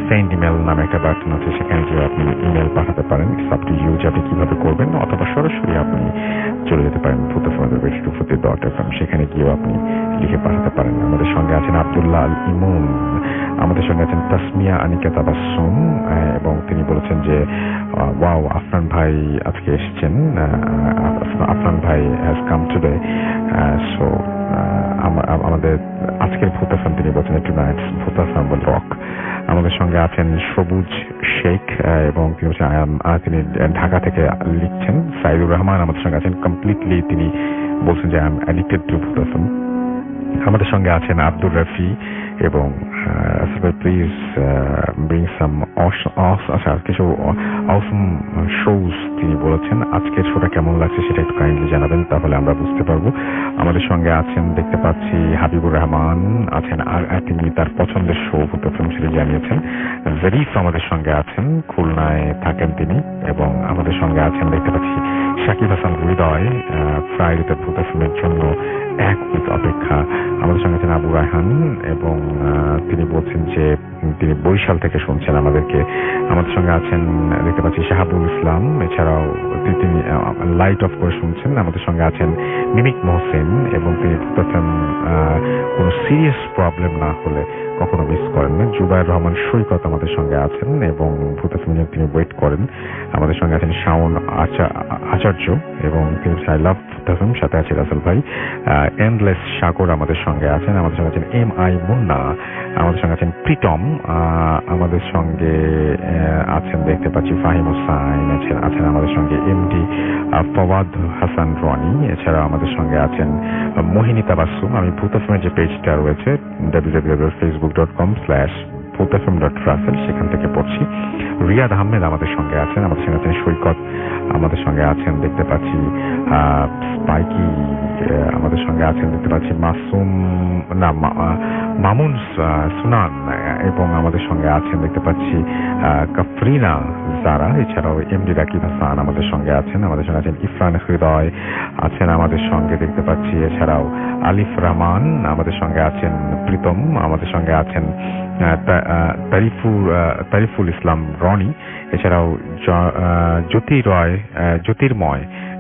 [SPEAKER 1] সেন্ড ইমেল নামে একটা বাটন আছে, সেখানে গিয়ে আপনি ইমেল পাঠাতে পারেন। ইটস আপ টু ইউ যে আপনি কিভাবে করবেন, অথবা সরাসরি আপনি চলে যেতে পারেন ভূতফম@radio40.fm, সেখানে গিয়েও আপনি লিখে পাঠাতে পারেন। আমাদের সঙ্গে আছেন আব্দুল্লাহ আল ইমুন, আমাদের সঙ্গে আছেন তাসমিয়া আনিকা তাবাসসুম, এবং তিনি বলেছেন যে ওয়াও আফরান ভাই আজকে এসেছেন, আফরান ভাই হ্যাজ কাম টুডে। সো আমাদের আজকের ভূত এফএম তিনি বলছেন টুনাইটস ভূত এফএম উইল রক। আমাদের সঙ্গে আছেন সবুজ শেখ এবং তিনি ঢাকা থেকে লিখছেন। সাইদুর রহমান আমাদের সঙ্গে আছেন কমপ্লিটলি, তিনি বলছেন যে I am addicted to Bhoot FM. আমাদের সঙ্গে আছেন আব্দুর রফি এবং প্লিজ ব্রিং সাম কিছু অসম শোজ তিনি বলেছেন। আজকের শোটা কেমন লাগছে সেটা একটু কাইন্ডলি জানাবেন, তাহলে আমরা বুঝতে পারবো। আমাদের সঙ্গে আছেন দেখতে পাচ্ছি হাবিবুর রহমান আছেন, আর তিনি তার পছন্দের শো ভূত এফএম সেটা জানিয়েছেন। জরিফ আমাদের সঙ্গে আছেন, খুলনায় থাকেন তিনি, এবং আমাদের সঙ্গে আছেন দেখতে পাচ্ছি শাকিব হাসান হৃদয়, ফ্রাইডেতে ভূত এফএমের জন্য এক উইক অপেক্ষা। আমাদের সঙ্গে আছেন আবু রায়হান এবং তিনি বলছেন যে তিনি বরিশাল থেকে শুনছেন আমাদেরকে। আমাদের সঙ্গে আছেন দেখতে পাচ্ছি শাহাবুল ইসলাম, এছাড়াও তিনি লাইট অফ করে শুনছেন। আমাদের সঙ্গে আছেন মিমিক মোহসেন এবং তিনি ভূত এফএম কোনো সিরিয়াস প্রবলেম না হলে কখনো মিস করেন না। জুবায়ের রহমান সৈকত আমাদের সঙ্গে আছেন এবং ভূত এফএম তিনি ওয়েট করেন। আমাদের সঙ্গে আছেন শাওন আচার্য এবং তিনি আই লাভ ভূত এফএম, সাথে আছে রাসেল ভাই। এন্ডলেস সাগর আমাদের সঙ্গে আছেন। আমাদের সঙ্গে আছেন এম আই মুন্না, আমাদের সঙ্গে আছেন প্রীতম, আমাদের সঙ্গে আছেন দেখতে পাচ্ছি ফাহিম হোসাইন, আছেন আমাদের সঙ্গে এমডি ফওয়াদ হাসান রনি, এছাড়া আমাদের সঙ্গে আছেন মোহিনী তাবাসসুম। আমি ভূত এফএমের যে পেজটা রয়েছে www.facebook.com/ভূতএফএম.রাসেল সেখান থেকে পড়ছি। রিয়াদ আহমেদ আমাদের সঙ্গে আছেন, আমাদের সঙ্গে আছেন সৈকত, আমাদের সঙ্গে আছেন দেখতে পাচ্ছি স্পাইকি, আমাদের সঙ্গে আছেন দেখতে পাচ্ছি মামুন সুনান, এবং আমাদের সঙ্গে আছেন দেখতে পাচ্ছি কাফরিনা জারা, এছাড়াও এমডি রাকিব হাসান আমাদের সঙ্গে আছেন। আমাদের সঙ্গে আছেন ইফরান হৃদয় আছেন আমাদের সঙ্গে দেখতে পাচ্ছি, এছাড়াও আলিফ রহমান আমাদের সঙ্গে আছেন, প্রীতম আমাদের সঙ্গে আছেন, তারিফুল ইসলাম রনি, এছাড়াও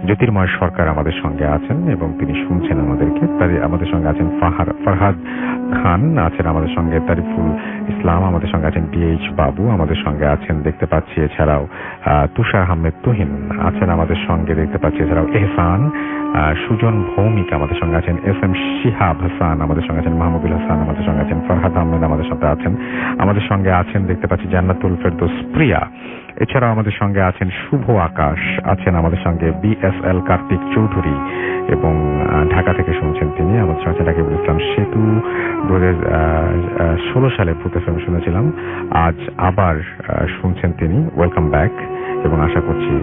[SPEAKER 1] জ্যোতির্ময় সরকার আমাদের সঙ্গে আছেন এবং তিনি শুনছেন আমাদেরকে। আমাদের সঙ্গে আছেন ফারহাদ খান, আছেন আমাদের সঙ্গে তারিফুল ইসলাম, আমাদের সঙ্গে আছেন ডিএইচ বাবু, আমাদের সঙ্গে আছেন দেখতে পাচ্ছি, এছাড়াও তুষার আহমেদ তুহিন আছেন আমাদের সঙ্গে দেখতে পাচ্ছি, এছাড়াও এহসান, সুজন ভৌমিক আমাদের সঙ্গে আছেন, এস এম শিহাব হাসান আমাদের সঙ্গে আছেন, মাহমুদুল হাসান আমাদের সঙ্গে আছেন, ফরহাদ আহমেদ আমাদের সাথে আছেন, আমাদের সঙ্গে আছেন দেখতে পাচ্ছি জান্নাতুল ফেরদৌস প্রিয়া, এছাড়াও আমাদের সঙ্গে আছেন শুভ আকাশ, আছেন আমাদের সঙ্গে বিএসএল কার্তিক চৌধুরী এবং ঢাকা থেকে শুনছেন তিনি। আমাদের সঙ্গে রাকিবুল ইসলাম সেতু, 2016 সালে ভূত এফএম শুনেছিলাম, আজ আবার শুনছেন তিনি। ওয়েলকাম ব্যাক, এবং আশা করছি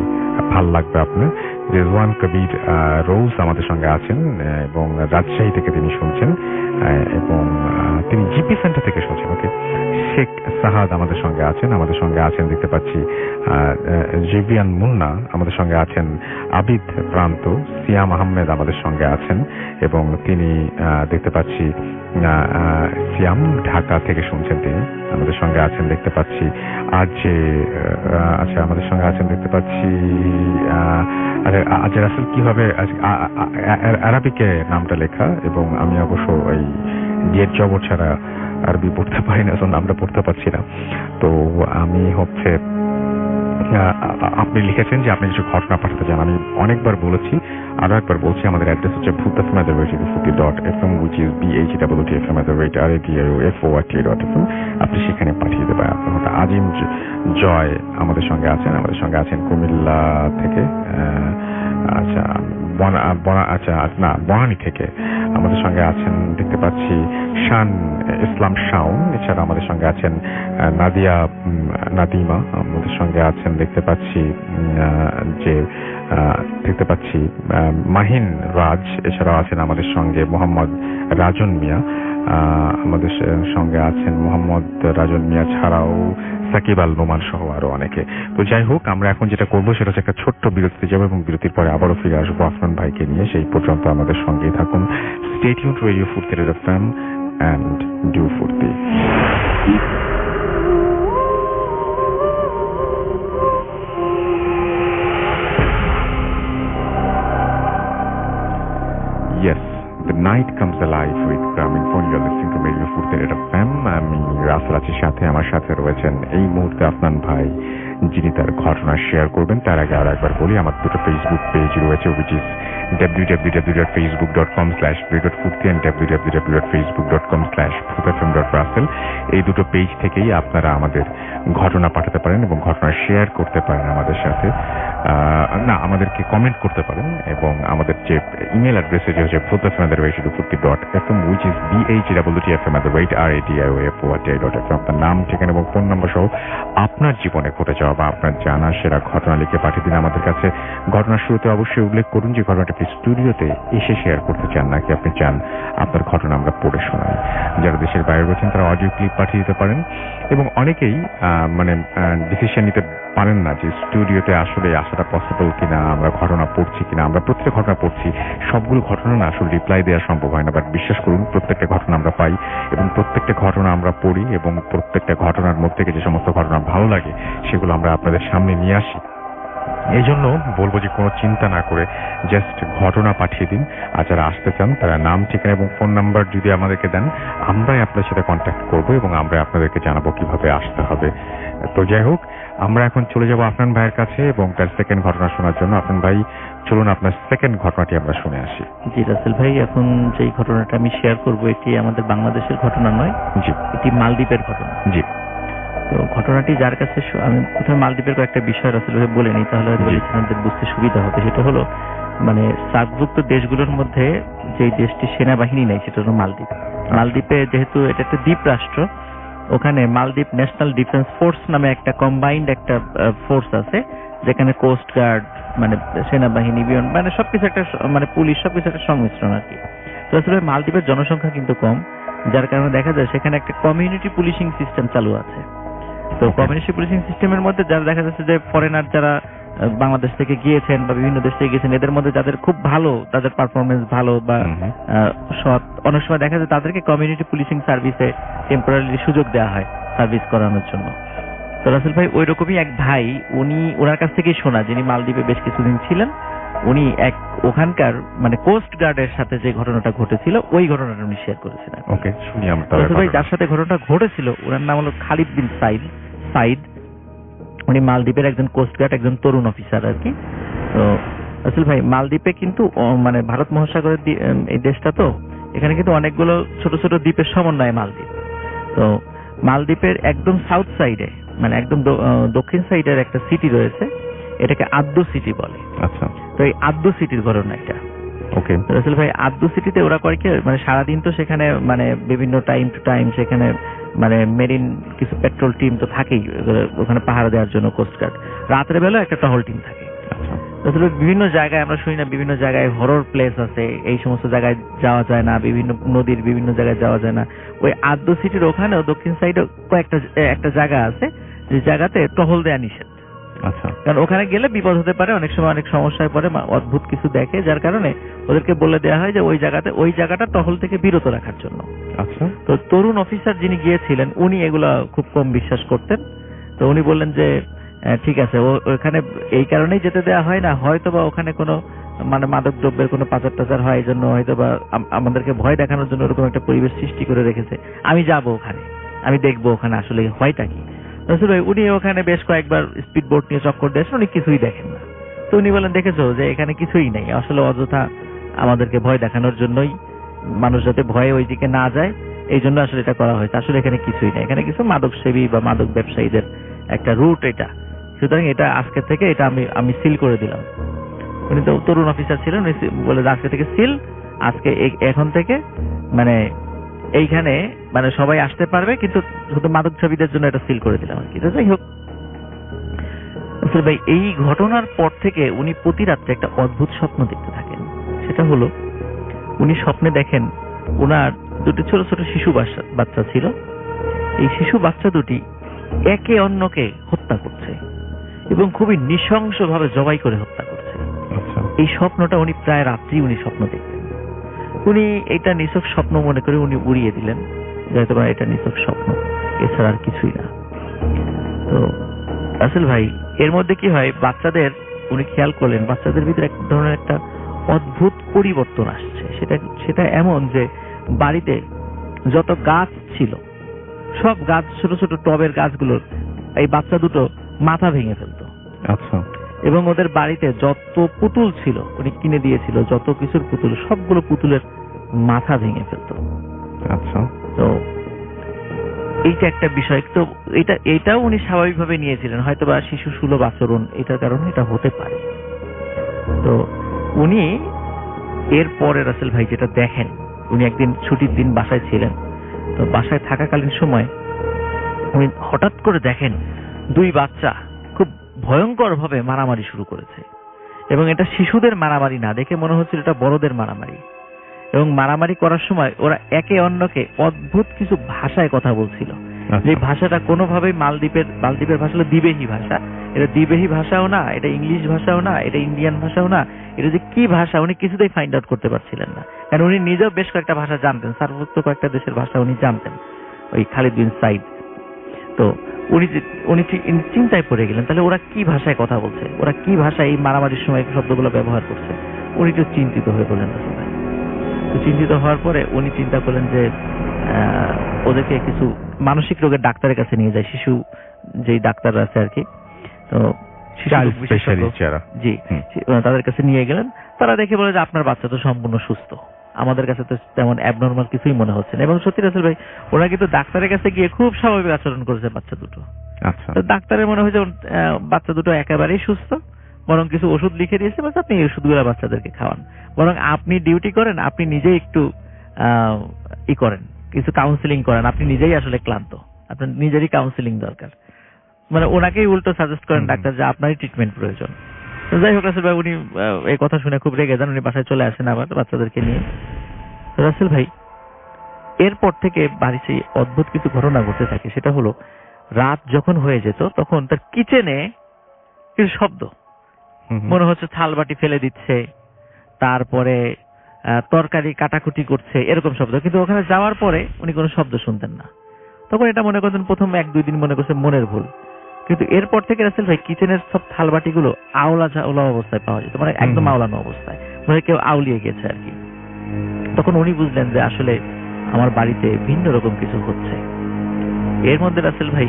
[SPEAKER 1] ভাল লাগবে আপনার। রেজওয়ান কবির রোজ আমাদের সঙ্গে আছেন এবং রাজশাহী থেকে তিনি শুনছেন, এবং তিনি জিপি সেন্টার থেকে শুনছেন। ওকে, শেখ সাহাদ আমাদের সঙ্গে আছেন দেখতে পাচ্ছি। জেভিয়ান মুন্না আমাদের সঙ্গে আছেন, আবিদ প্রান্ত, সিয়াম আহমেদ আমাদের সঙ্গে আছেন, এবং তিনি দেখতে পাচ্ছি সিয়াম ঢাকা থেকে শুনছেন, তিনি আমাদের সঙ্গে আছেন দেখতে পাচ্ছি। আচ্ছা, আমাদের সঙ্গে আছেন দেখতে পাচ্ছি। আচ্ছা, রাসেল কিভাবে আরবিকে নামটা লেখা, এবং আমি অবশ্য এই ডিএড জবর ছাড়া আরবি পড়তে পারি না, নামটা পড়তে পারছি না। তো আমি আপনি লিখেছেন যে আপনি কিছু ঘটনা পাঠাতে চান। আমি অনেকবার বলেছি, আরো একবার বলছি, আমাদের অ্যাড্রেস হচ্ছে bhutafm@radio40.fm, which is bhutafm@radio40.fm। আপনি সেখানে পাঠিয়ে দেবেন আপনার ঘটনা। আজিম জয় আমাদের সঙ্গে আছেন কুমিল্লা থেকে। আচ্ছা, বনানী থেকে আমাদের সঙ্গে আছেন দেখতে পাচ্ছি শান ইসলাম শাউন। এছাড়া আমাদের সঙ্গে আছেন নাদিমা আমাদের সঙ্গে আছেন দেখতে পাচ্ছি মাহিন রাজ। এছাড়াও আছেন আমাদের সঙ্গে মোহাম্মদ রাজন মিয়া, আমাদের সঙ্গে আছেন মোহাম্মদ রাজন মিয়া ছাড়াও সাকিব আল নোমান সহ আরো অনেকে। তো যাই হোক, আমরা এখন যেটা করবো সেটা হচ্ছে একটা ছোট্ট বিরতিতে যাবো, এবং বিরতির পরে আবারও ফিরে আসবো আফনান ভাইকে নিয়ে। সেই পর্যন্ত আমাদের সঙ্গেই থাকুন। স্টে টিউন টু রেডিও ফুর্তি এফএম এন্ড ডু ফুর্তি। Yes, the night comes alive with Gramophone. You're listening to Radio Furti FM. আমি রাসেল আছি সাথে, আমার সাথে রয়েছেন এই মুহূর্তে আফনান ভাই, যিনি তার ঘটনা শেয়ার করবেন। তার আগে আর একবার বলি, আমার দুটো ফেসবুক পেজ রয়েছে, which is www.facebook.com/radio.furti and www.facebook.com/bhutafm.russell। এই দুটো পেজ থেকেই আপনারা আমাদের ঘটনা পাঠাতে পারেন এবং ঘটনা শেয়ার করতে পারেন আমাদের সাথে, আমাদেরকে কমেন্ট করতে পারেন। এবং আমাদের যে ইমেল অ্যাড্রেস হচ্ছে bhutafm@radio40.fm, which is bhutafm@radio40.fm। আপনার নাম, ঠিকানা এবং ফোন নাম্বার সহ আপনার জীবনে ঘটে যাওয়া বা আপনার জানা সেরা ঘটনা লিখে পাঠিয়ে দিন আমাদের কাছে। ঘটনার শুরুতে অবশ্যই উল্লেখ করুন যে ঘটনাটা আপনি স্টুডিওতে এসে শেয়ার করতে চান, নাকি আপনি চান আপনার ঘটনা আমরা পড়ে শোনাই। যারা দেশের বাইরে রয়েছেন তারা অডিও ক্লিপ পাঠিয়ে দিতে পারেন, এবং অনেকেই ডিসিশন নিতে পারেন না যে স্টুডিওতে আসলে আসাটা পসিবল কিনা, আমরা ঘটনা পড়ছি কিনা। আমরা প্রত্যেক ঘটনা পড়ছি, সবগুলো ঘটনা না আসলে রিপ্লাই দেওয়া সম্ভব হয় না, বাট বিশ্বাস করুন প্রত্যেকটা ঘটনা আমরা পাই এবং প্রত্যেকটা ঘটনা আমরা পড়ি, এবং প্রত্যেকটা ঘটনার মধ্যে থেকে যে সমস্ত ঘটনা ভালো লাগে সেগুলো আমরা আপনাদের সামনে নিয়ে আসি। এই জন্য বলবো যে কোনো চিন্তা না করে জাস্ট ঘটনা পাঠিয়ে দিন। আর যারা আসতে চান তারা নাম, ঠিকানা এবং ফোন নাম্বার যদি আমাদেরকে দেন, আমরাই আপনার সাথে কন্ট্যাক্ট করবো এবং আমরা আপনাদেরকে জানাবো কিভাবে আসতে হবে। তো যাই হোক, আমরা এখন চলে যাবো আফনান ভাইয়ের কাছে এবং তার সেকেন্ড ঘটনা শোনার জন্য। আফনান ভাই, চলুন আপনার সেকেন্ড ঘটনাটি আমরা শুনে আসি।
[SPEAKER 2] জি রাসেল ভাই, এখন যেই ঘটনাটা আমি শেয়ার করবো এটি আমাদের বাংলাদেশের ঘটনা নয়, জি, এটি মালদ্বীপের ঘটনা। জি, তো ঘটনাটি যার কাছে, আমি প্রথমে মালদ্বীপের কয়েকটা বিষয় রাসেল ভাই বলে নিই, তাহলে লিসনারদের বুঝতে সুবিধা হবে। সেটা হলো সার্কভুক্ত দেশগুলোর মধ্যে যে দেশটি সেনাবাহিনী নেই সেটা হলো মালদ্বীপ। মালদ্বীপে যেহেতু এটা একটা দ্বীপ রাষ্ট্র, ওখানে মালদ্বীপ ন্যাশনাল ডিফেন্স ফোর্স নামে একটা কম্বাইন্ড একটা ফোর্স আছে, যেখানে কোস্ট গার্ড, সেনাবাহিনী, সবকিছু একটা, পুলিশ, সবকিছু একটা সংমিশ্রণ আর কি। তো আসলে মালদ্বীপের জনসংখ্যা কিন্তু কম, যার কারণে দেখা যায় সেখানে একটা কমিউনিটি পুলিশিং সিস্টেম চালু আছে। তো কমিউনিটি পুলিশিং সিস্টেমের মধ্যে যারা দেখা যাচ্ছে যে ফরেনার যারা বাংলাদেশ থেকে গিয়েছেন বা বিভিন্ন দেশ থেকে গিয়েছেন, এদের মধ্যে যাদের খুব ভালো, তাদের পারফরমেন্স ভালো বা সৎ, অনেক সময় দেখা যায় তাদেরকে কমিউনিটি পুলিশিং সার্ভিসে টেম্পোরারি সুযোগ দেওয়া হয় সার্ভিস করানোর জন্য। তো রাসেল ভাই ওই রকমই এক ভাই, ওনার কাছ থেকেই শোনা, যিনি মালদ্বীপে বেশ কিছুদিন ছিলেন, উনি ওখানকার কোস্ট গার্ডের সাথে যে ঘটনাটা ঘটেছিল ওই ঘটনাটা উনি শেয়ার করেছিলেন। ওকে, শুনি আমরা। রাসেল ভাই যার সাথে ঘটনাটা ঘটেছিল ওনার নাম হলো খালিদ বিন সাইদ। উনি মালদ্বীপের একজন কোস্ট গার্ড, একজন তরুণ অফিসার আর কি। তো রাসেল ভাই, মালদ্বীপে কিন্তু ভারত মহাসাগরের এই দেশটা, তো এখানে কিন্তু অনেকগুলো ছোট ছোট দ্বীপের সমন্বয় মালদ্বীপ। তো মালদ্বীপের একদম সাউথ সাইডে, একদম দক্ষিণ সাইডের একটা সিটি রয়েছে, এটাকে আদ্দু সিটি বলে। আচ্ছা, তো এই আদ্দু সিটির ঘটনা এটা।
[SPEAKER 1] ওকে।
[SPEAKER 2] রাসেল ভাই আব্দু সিটিতে ওরা করে কি, মানে সারাদিন তো সেখানে মানে বিভিন্ন টাইম টু টাইম সেখানে মানে মেরিন কিছু পেট্রোল টিম তো থাকেই ওখানে পাহারা দেওয়ার জন্য, কোস্টগার্ড। রাতের বেলা একটা টহল টিম থাকে। আসলে বিভিন্ন জায়গায় আমরা শুনি না, বিভিন্ন জায়গায় হরর প্লেস আছে, এই সমস্ত জায়গায় যাওয়া যায় না, বিভিন্ন নদীর বিভিন্ন জায়গায় যাওয়া যায় না। ওই আদ্য সিটির ওখানেও দক্ষিণ সাইডে কয়েকটা একটা জায়গা আছে যে জায়গাতে টহল দেয়া নিষেধ।
[SPEAKER 1] আচ্ছা।
[SPEAKER 2] কারণ ওখানে গেলে বিপদ হতে পারে, অনেক সময় অনেক সমস্যায় পড়ে, অদ্ভুত কিছু দেখে, যার কারণে ওদেরকে বলে দেওয়া হয় যে ওই জায়গাটা টহল থেকে বিরত রাখার জন্য।
[SPEAKER 1] আচ্ছা।
[SPEAKER 2] তো তরুণ অফিসার যিনি গিয়েছিলেন উনি এগুলা খুব কম বিশ্বাস করতেন। তো উনি বললেন যে ঠিক আছে, ওখানে এই কারণেই যেতে দেওয়া হয় না, হয়তো বা ওখানে কোনো মানে মাদক দ্রব্যের কোনো পাচার টাচার হয়, এই জন্য হয়তো বা আমাদেরকে ভয় দেখানোর জন্য ওরকম একটা পরিবেশ সৃষ্টি করে রেখেছে। আমি যাব ওখানে, আমি দেখবো ওখানে আসলে হয়টা কি। রসুল ভাই উনি ওখানে বেশ কয়েকবার স্পিড বোট নিয়ে চক্কর দিয়েছেন, উনি কিছুই দেখেন না। তো উনি বলেন দেখেছো যে এখানে কিছুই নেই, আসলে অযথা আমাদেরকে ভয় দেখানোর জন্যই, মানুষ যাতে ভয়ে ওই দিকে না যায় এই জন্য আসলে এটা করা হয়েছে। আসলে এখানে কিছুই নেই, এখানে কিছু মাদক সেবী বা মাদক ব্যবসায়ীদের একটা রুট এটা, সুতরাং এটা আজকে থেকে এটা আমি সিল করে দিলাম। উনি তো তরুণ অফিসার ছিলেন, উনি বলে আজকে থেকে সিল, আজকে এখন থেকে মানে এইখানে মানে সবাই আসতে পারবে, কিন্তু শুধু মাদক সেবীদের জন্য এটা সিল করে দিলাম আর কি। যাই হোক আসলে ভাই এই ঘটনার পর থেকে উনি প্রতি রাত্রে একটা অদ্ভুত স্বপ্ন দেখতে থাকেন। সেটা হলো উনি স্বপ্নে দেখেন ওনার দুটি ছোট ছোট শিশু বাচ্চা ছিল, এই শিশু বাচ্চা দুটি একে অন্যকে হত্যা করছে এবং খুবই নৃশংসভাবে জবাই করে হত্যা করছে। এই স্বপ্নটা উনি প্রায় রাত্রি উনি স্বপ্ন দেখতেন। উনি এটা নিছক স্বপ্ন মনে করে উনি উড়িয়ে দিলেন, যেহেতু এটা নিছক স্বপ্ন, এছাড়া আর কিছুই না। তো আসলে ভাই এর মধ্যে কি হয়, বাচ্চাদের উনি খেয়াল করলেন বাচ্চাদের ভিতরে এক ধরনের একটা অদ্ভুত পরিবর্তন আসছে। সেটা এমন যে বাড়িতে যত গাছ ছিল সব গাছ, ছোট ছোট টবের গাছগুলোর এই বাচ্চা দুটো মাথা ভেঙে ফেলতো।
[SPEAKER 1] আচ্ছা।
[SPEAKER 2] এবং ওদের বাড়িতে যত পুতুল ছিল উনি কিনে দিয়েছিল, যত কিছুর পুতুল, সবগুলো পুতুলের মাথা ভেঙে ফেলতো।
[SPEAKER 1] আচ্ছা।
[SPEAKER 2] তো এইটা একটা বিষয়। তো এটাও উনি স্বাভাবিকভাবে নিয়েছিলেন, হয়তো বা শিশু সুলভ আচরণ, এটার কারণে এটা হতে পারে। তো উনি এরপরে রাসেল ভাই যেটা দেখেন, উনি একদিন ছুটির দিন বাসায় ছিলেন, তো বাসায় থাকাকালীন সময় উনি হঠাৎ করে দেখেন দুই বাচ্চা খুব ভয়ঙ্কর ভাবে মারামারি শুরু করেছে, এবং এটা শিশুদের মারামারি না, দেখে মনে হচ্ছিল এটা বড়দের মারামারি। এবং মারামারি করার সময় ওরা একে অন্যকে অদ্ভুত কিছু ভাষায় কথা বলছিল, যে ভাষাটা কোনোভাবেই মালদ্বীপের ভাষা হলো দিবেহি ভাষা। এটা দিবেহি ভাষাও না, এটা ইংলিশ ভাষাও না, এটা ইন্ডিয়ান ভাষাও না, এটা যে কি ভাষা উনি কিছুতেই ফাইন্ড আউট করতে পারছিলেন না। কারণ উনি নিজেও বেশ কয়েকটা ভাষা জানতেন, সার্বভৌমত্ব কয়েকটা দেশের ভাষা উনি জানতেন, ওই খালিদ বিন সাইদ। তো উনি চিন্তায় পড়ে গেলেন, তাহলে ওরা কি ভাষায় কথা বলছে, ওরা কি ভাষায় এই মারামারির সময় শব্দগুলো ব্যবহার করছে। উনি একটু চিন্তিত হয়ে পড়লেন। তো চিন্তিত হওয়ার পরে উনি চিন্তা করলেন যে ওদেরকে কিছু মানসিক রোগের ডাক্তারের কাছে নিয়ে যায়, শিশু যেই ডাক্তাররা আছে আর কি, তো জি তাদের কাছে নিয়ে গেলেন। তারা দেখে বলে যে আপনার বাচ্চা তো সম্পূর্ণ সুস্থ, আমাদের কাছে তো তেমন অ্যাবনর্মাল কিছুই মনে হচ্ছে না। এবং সত্যি রাসেল ভাই ওরা কিন্তু ডাক্তারের কাছে গিয়ে খুব স্বাভাবিক আচরণ করেছে বাচ্চা দুটো। ডাক্তারের মনে হয়েছে বাচ্চা দুটো একেবারেই সুস্থ, বরং কিছু ওষুধ লিখে দিয়েছে, বলছে আপনি এই ওষুধগুলো বাচ্চাদেরকে খাওয়ান, বরং আপনি ডিউটি করেন, আপনি নিজেই একটু করেন, কিছু কাউন্সিলিং করেন, আপনি নিজেই আসলে ক্লান্ত, আপনার নিজেরই কাউন্সিলিং দরকার। মানে ওনাকেই উল্টো সাজেস্ট করেন ডাক্তার যে আপনারই ট্রিটমেন্ট প্রয়োজন। তো যাই হোক রাসেল ভাই উনি এই কথা শুনে খুব রেগে যান, উনি বাসায় চলে আসেন আবার বাচ্চাদেরকে নিয়ে। রাসেল ভাই এরপর থেকে বাড়িতে অদ্ভুত কিছু ঘটনা ঘটতে থাকে। সেটা হলো রাত যখন হয়ে যেত তখন তার কিচেনে কিছু শব্দ, মনে হচ্ছে থালবাটি ফেলে দিচ্ছে, তারপরে তরকারি কাটাকুটি করছে, এরকম শব্দ। কিন্তু ওখানে যাওয়ার পরে উনি কোনো শব্দ শুনতেন না। তখন এটা মনে করতেন প্রথম 1-2 দিন মনে করছে মনের ভুল, কিন্তু এরপর থেকে রাসেল ভাই কিচেনের সব থালবাটি গুলো আওলা অবস্থায় পাওয়া যেত, মানে একদম আওলানো অবস্থায়, মানে কেউ আউলিয়ে গেছে আর কি। তখন উনি বুঝলেন যে আসলে আমার বাড়িতে ভিন্ন রকম কিছু হচ্ছে। এর মধ্যে রাসেল ভাই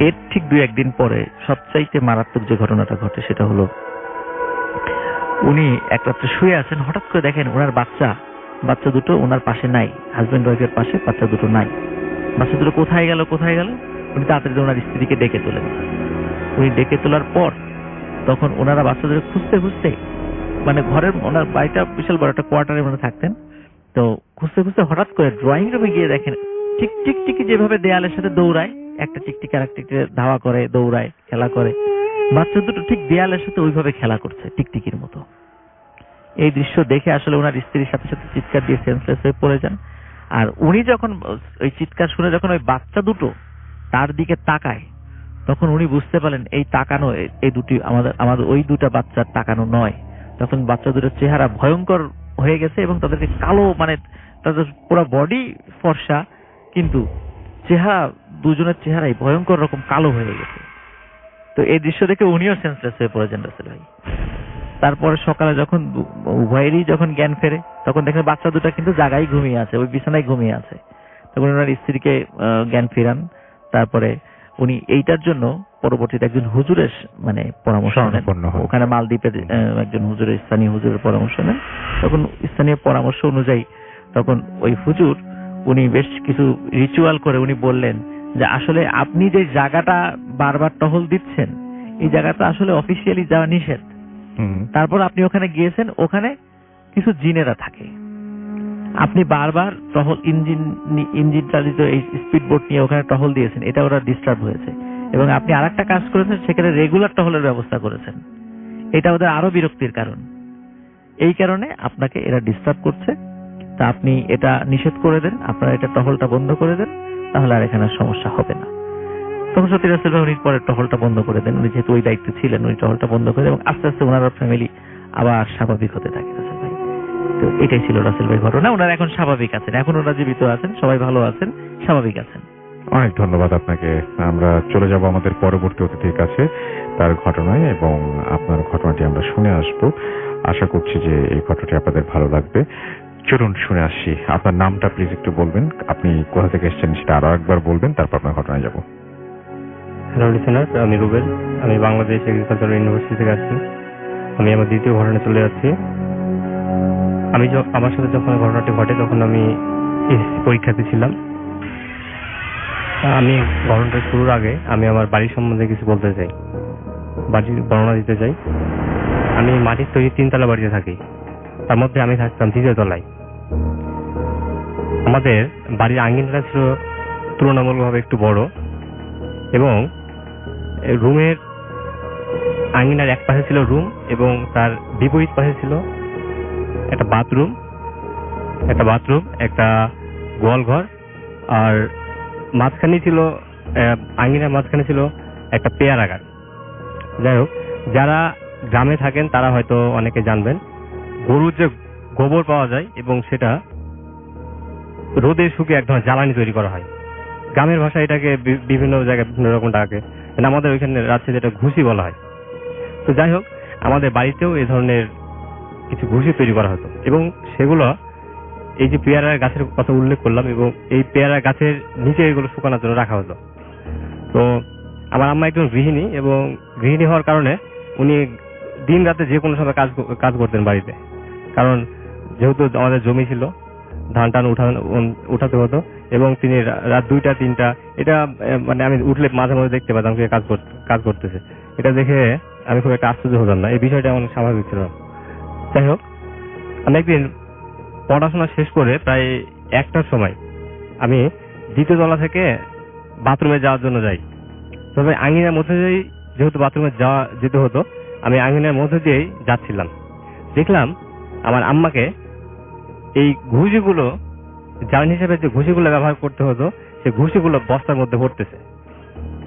[SPEAKER 2] এর ঠিক 2-1 দিন পরে সবচাইতে মারাত্মক যে ঘটনাটা ঘটে সেটা হলো উনি এক রাত্রে শুয়ে আছেন, হঠাৎ করে দেখেন ওনার বাচ্চা দুটো ওনার পাশে নাই, হাজবেন্ড ওয়াইফের পাশে বাচ্চা দুটো নাই। বাচ্চা দুটো কোথায় গেল উনি তাড়াতাড়ি ওনার স্ত্রীকে ডেকে তোলেন। উনি ডেকে তোলার পর তখন ওনারা বাচ্চাদের খুঁজতে খুঁজতে মানে ঘরের ওনার বাড়িটা বিশাল বড় একটা কোয়ার্টারের মধ্যে থাকতেন। তো খুঁজতে খুঁজতে হঠাৎ করে ড্রয়িং রুমে গিয়ে দেখেন ঠিক টিকটিকি যেভাবে দেয়ালের সাথে দৌড়ায়, একটা টিকটিকি আর টিকটিকি ধাওয়া করে, দৌড়ায়, খেলা করে, বাচ্চা দুটো ঠিক দেয়ালের সাথে ওইভাবে খেলা করছে টিকটিকির মতো। এই দৃশ্য দেখে আসলে ওনার স্ত্রীর সাথে সাথে চিৎকার দিয়ে সেন্সলেস হয়ে পড়ে যান। আর উনি যখন ওই চিৎকার শুনে যখন ওই বাচ্চা দুটো তার দিকে তাকায়, তখন উনি বুঝতে পারলেন এই তাকানো, এই দুটি আমাদের ওই দুটা বাচ্চার তাকানো নয়। তখন বাচ্চা দুটোর চেহারা ভয়ঙ্কর হয়ে গেছে এবং তাদেরকে কালো, মানে তাদের পুরো বডি ফর্সা, কিন্তু চেহারা, দুজনের চেহারাই ভয়ঙ্কর রকম কালো হয়ে গেছে। তো এই দৃশ্য দেখে উনিও সেন্সলেস হয়ে পড়েছেন রাসেল ভাই। তারপরে সকালে যখন উভয়েরই যখন জ্ঞান ফেরে, তখন দেখেন বাচ্চা দুটা কিন্তু জায়গায় ঘুমিয়ে আছে, ওই বিছানায় ঘুমিয়ে আছে। তখন ওনার স্ত্রীকে জ্ঞান ফেরান। তারপরে উনি এইটার জন্য পরবর্তীতে একজন হুজুরের মানে পরামর্শ নেন। ওখানে মালদ্বীপের একজন হুজুরের, স্থানীয় হুজুরের পরামর্শ নেন। তখন স্থানীয় পরামর্শ অনুযায়ী তখন ওই হুজুর উনি বেশ কিছু রিচুয়াল করে উনি বললেন যে আসলে আপনি যে জায়গাটা বারবার টহল দিচ্ছেন, এই জায়গাটা আসলে অফিসিয়ালি যাওয়া নিষেধ। তারপর আপনি ওখানে গিয়েছেন, ওখানে কিছু জিনেরা থাকে, আপনি বারবার টহল ইঞ্জিন চালিত এই স্পিড বোট নিয়ে ওখানে টহল দিয়েছেন, এটা ওরা ডিস্টার্ব হয়েছে। এবং আপনি আরেকটা কাজ করেছেন, সেখানে রেগুলার টহলের ব্যবস্থা করেছেন, এটা ওদের আরো বিরক্তির কারণ। এই কারণে আপনাকে এরা ডিস্টার্ব করছে, তা আপনি এটা নিষেধ করে দেন, আপনারা এটা টহলটা বন্ধ করে দেন, তাহলে আর এখানে সমস্যা হবে না। তখন সত্যি রাসেল ভাই উনি পরে টহলটা বন্ধ করে দেন। উনি যেহেতু ওই দায়িত্বে ছিলেন, উনি টহলটা বন্ধ করে দেন এবং আস্তে আস্তে ওনার ফ্যামিলি আবার স্বাভাবিক হতে থাকে রাসেল ভাই। তো এটাই ছিল রাসেল ভাই ঘটনা। ওনারা এখন স্বাভাবিক আছেন, এখন ওনারা জীবিত আছেন, সবাই ভালো আছেন, স্বাভাবিক আছেন।
[SPEAKER 1] অনেক ধন্যবাদ আপনাকে। আমরা চলে যাব আমাদের পরবর্তী অতিথির কাছে, তার ঘটনায়, এবং আপনার ঘটনাটি আমরা শুনে আসব। আশা করছি যে এই ঘটনাটি আপনাদের ভালো লাগবে। চলুন শুনে আসছি। আপনার নামটা প্লিজ একটু বলবেন, আপনি কোথা থেকে এসেছেন সেটা আরো একবার বলবেন, তারপর আপনার ঘটনায় যাব।
[SPEAKER 3] হ্যালো লিসেনার, আমি রুবেল, আমি বাংলাদেশ এগ্রিকালচার ইউনিভার্সিটি থেকে আসছি। আমি আমার দ্বিতীয় ঘটনা চলে যাচ্ছি। আমার সাথে যখন ঘটনাটি ঘটে তখন আমি এসএসসি পরীক্ষাতে ছিলাম। আমি ঘটনাটা শুরুর আগে আমি আমার বাড়ির সম্বন্ধে কিছু বলতে চাই, বাড়ির বর্ণনা দিতে চাই। আমি মাটির তৈরি 3 তলা বাড়িতে থাকি, তার মধ্যে আমি থাকতাম 3য় তলায়। আমাদের বাড়ির আঙ্গিনাটা ছিল তুলনামূলকভাবে একটু বড় এবং রুমের আঙ্গিনার এক পাশে ছিল রুম এবং তার বিপরীত পাশে ছিল একটা বাথরুম, একটা গোয়াল ঘর, আর মাঝখানে ছিল আঙ্গিনার মাঝখানে ছিল একটা পেয়ারাগার। যাই হোক, যারা গ্রামে থাকেন তারা হয়তো অনেকে জানবেন, গরুর যে গোবর পাওয়া যায় এবং সেটা রোদে শুকিয়ে এক ধরনের জ্বালানি তৈরি করা হয়। গ্রামের ভাষায় এটাকে বিভিন্ন জায়গায় বিভিন্ন রকম ডাকে, আমাদের ওইখানে রাজশাহীতে এটা ঘুষি বলা হয়। তো যাই হোক, আমাদের বাড়িতেও এই ধরনের কিছু ঘুষি তৈরি করা হতো এবং সেগুলো এই যে পেয়ারা গাছের কথা উল্লেখ করলাম, এবং এই পেয়ারা গাছের নিচে এগুলো শুকানোর জন্য রাখা হতো। তো আমার আম্মা একজন গৃহিণী, এবং গৃহিণী হওয়ার কারণে উনি দিন রাতে যে কোনো সময় কাজ করতেন বাড়িতে, কারণ যেহেতু আমাদের জমি ছিল, ধান টান উঠাতে হতো এবং তিনি রাত 2টা 3টা, এটা মানে আমি উঠলে মাঝে মাঝে দেখতে পেতাম কে কাজ করতেছে। এটা দেখে আমি খুব একটা আশ্চর্য হতাম না, এই বিষয়টা আমার স্বাভাবিক ছিল। যাই হোক, আমি একদিন পড়াশোনা শেষ করে প্রায় 1টার সময় আমি 2য় তলা থেকে বাথরুমে যাওয়ার জন্য যাই। তবে আঙিনার মধ্যে দিয়েই, যেহেতু বাথরুমে যেতে হতো, আমি আঙিনার মধ্যে দিয়েই যাচ্ছিলাম। দেখলাম আমার আম্মাকে এই ঘুষিগুলো, জ্বালানি হিসেবে যে ঘুষিগুলো ব্যবহার করতে হতো, সেই ঘুষিগুলো বস্তার মধ্যে ভরতেছে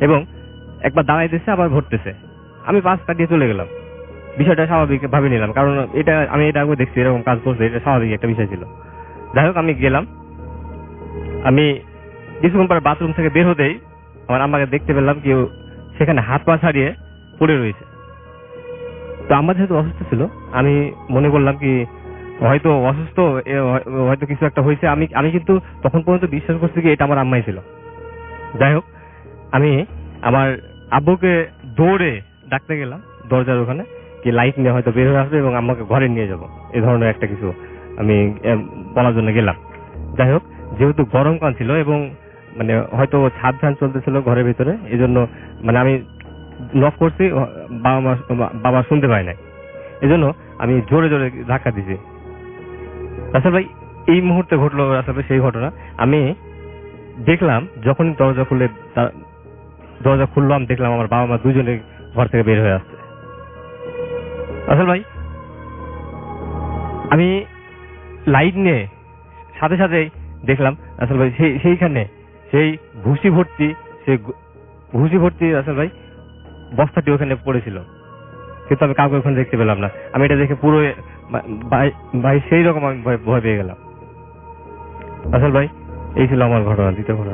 [SPEAKER 3] এবং একবার দাঁড়াইতেছে আবার ভরতেছে। আমি পাশ কাটিয়ে চলে গেলাম, বিষয়টা স্বাভাবিক ভাবে নিলাম, কারণ আমি এটা আগে দেখছি এরকম কাজ করছে, এটা স্বাভাবিক একটা বিষয় ছিল। যাই হোক, আমি গেলাম। আমি কিছুক্ষণ পরে বাথরুম থেকে বের হতেই আমার আম্মাকে দেখতে পেলাম কেউ সেখানে হাত পা ছাড়িয়ে পড়ে রয়েছে। তো আম্মা যেহেতু অসুস্থ ছিল, আমি মনে করলাম কি হয়তো অসুস্থ, হয়তো কিছু একটা হয়েছে। আমি কিন্তু তখন পর্যন্ত বিশ্বাস করছি কি এটা আমার আম্মাই ছিল। যাই হোক, আমি আমার আব্বুকে দৌড়ে ডাকতে গেলাম দরজার ওখানে, কি লাইট নিয়ে হয়তো বের হয়ে আসবে এবং আম্মাকে ঘরে নিয়ে যাব, এই ধরনের একটা কিছু আমি বলার জন্য গেলাম। যাই হোক, যেহেতু গরমকাল ছিল এবং মানে হয়তো ছাদ ফ্যান চলতেছিল ঘরের ভিতরে, এই জন্য মানে আমি নক করছি, বাবা শুনতে পায় নাই। এজন্য আমি জোরে জোরে ধাক্কা দিছি। রাসেল ভাই এই মুহূর্তে ঘটলো রাসেল ভাই সেই ঘটনা। আমি দেখলাম যখন দরজা খুললাম, দেখলাম আমার বাবা মা দুজনে ঘর থেকে বের হয়ে আসছে। রাসেল ভাই আমি লাইট নিয়ে সাথে সাথে দেখলাম রাসেল ভাই সেইখানে সেই ভুসি ভর্তি রাসেল ভাই বস্তাটি ওখানে পড়েছিল, কিন্তু আমি কাউকে ওখানে দেখতে পেলাম না। আমি এটা দেখে পুরো ভাই সেই রকম আমি ভয় পেয়ে গেলাম। রাসেল ভাই এই ছিল আমার ঘটনা, দ্বিতীয় ঘটনা।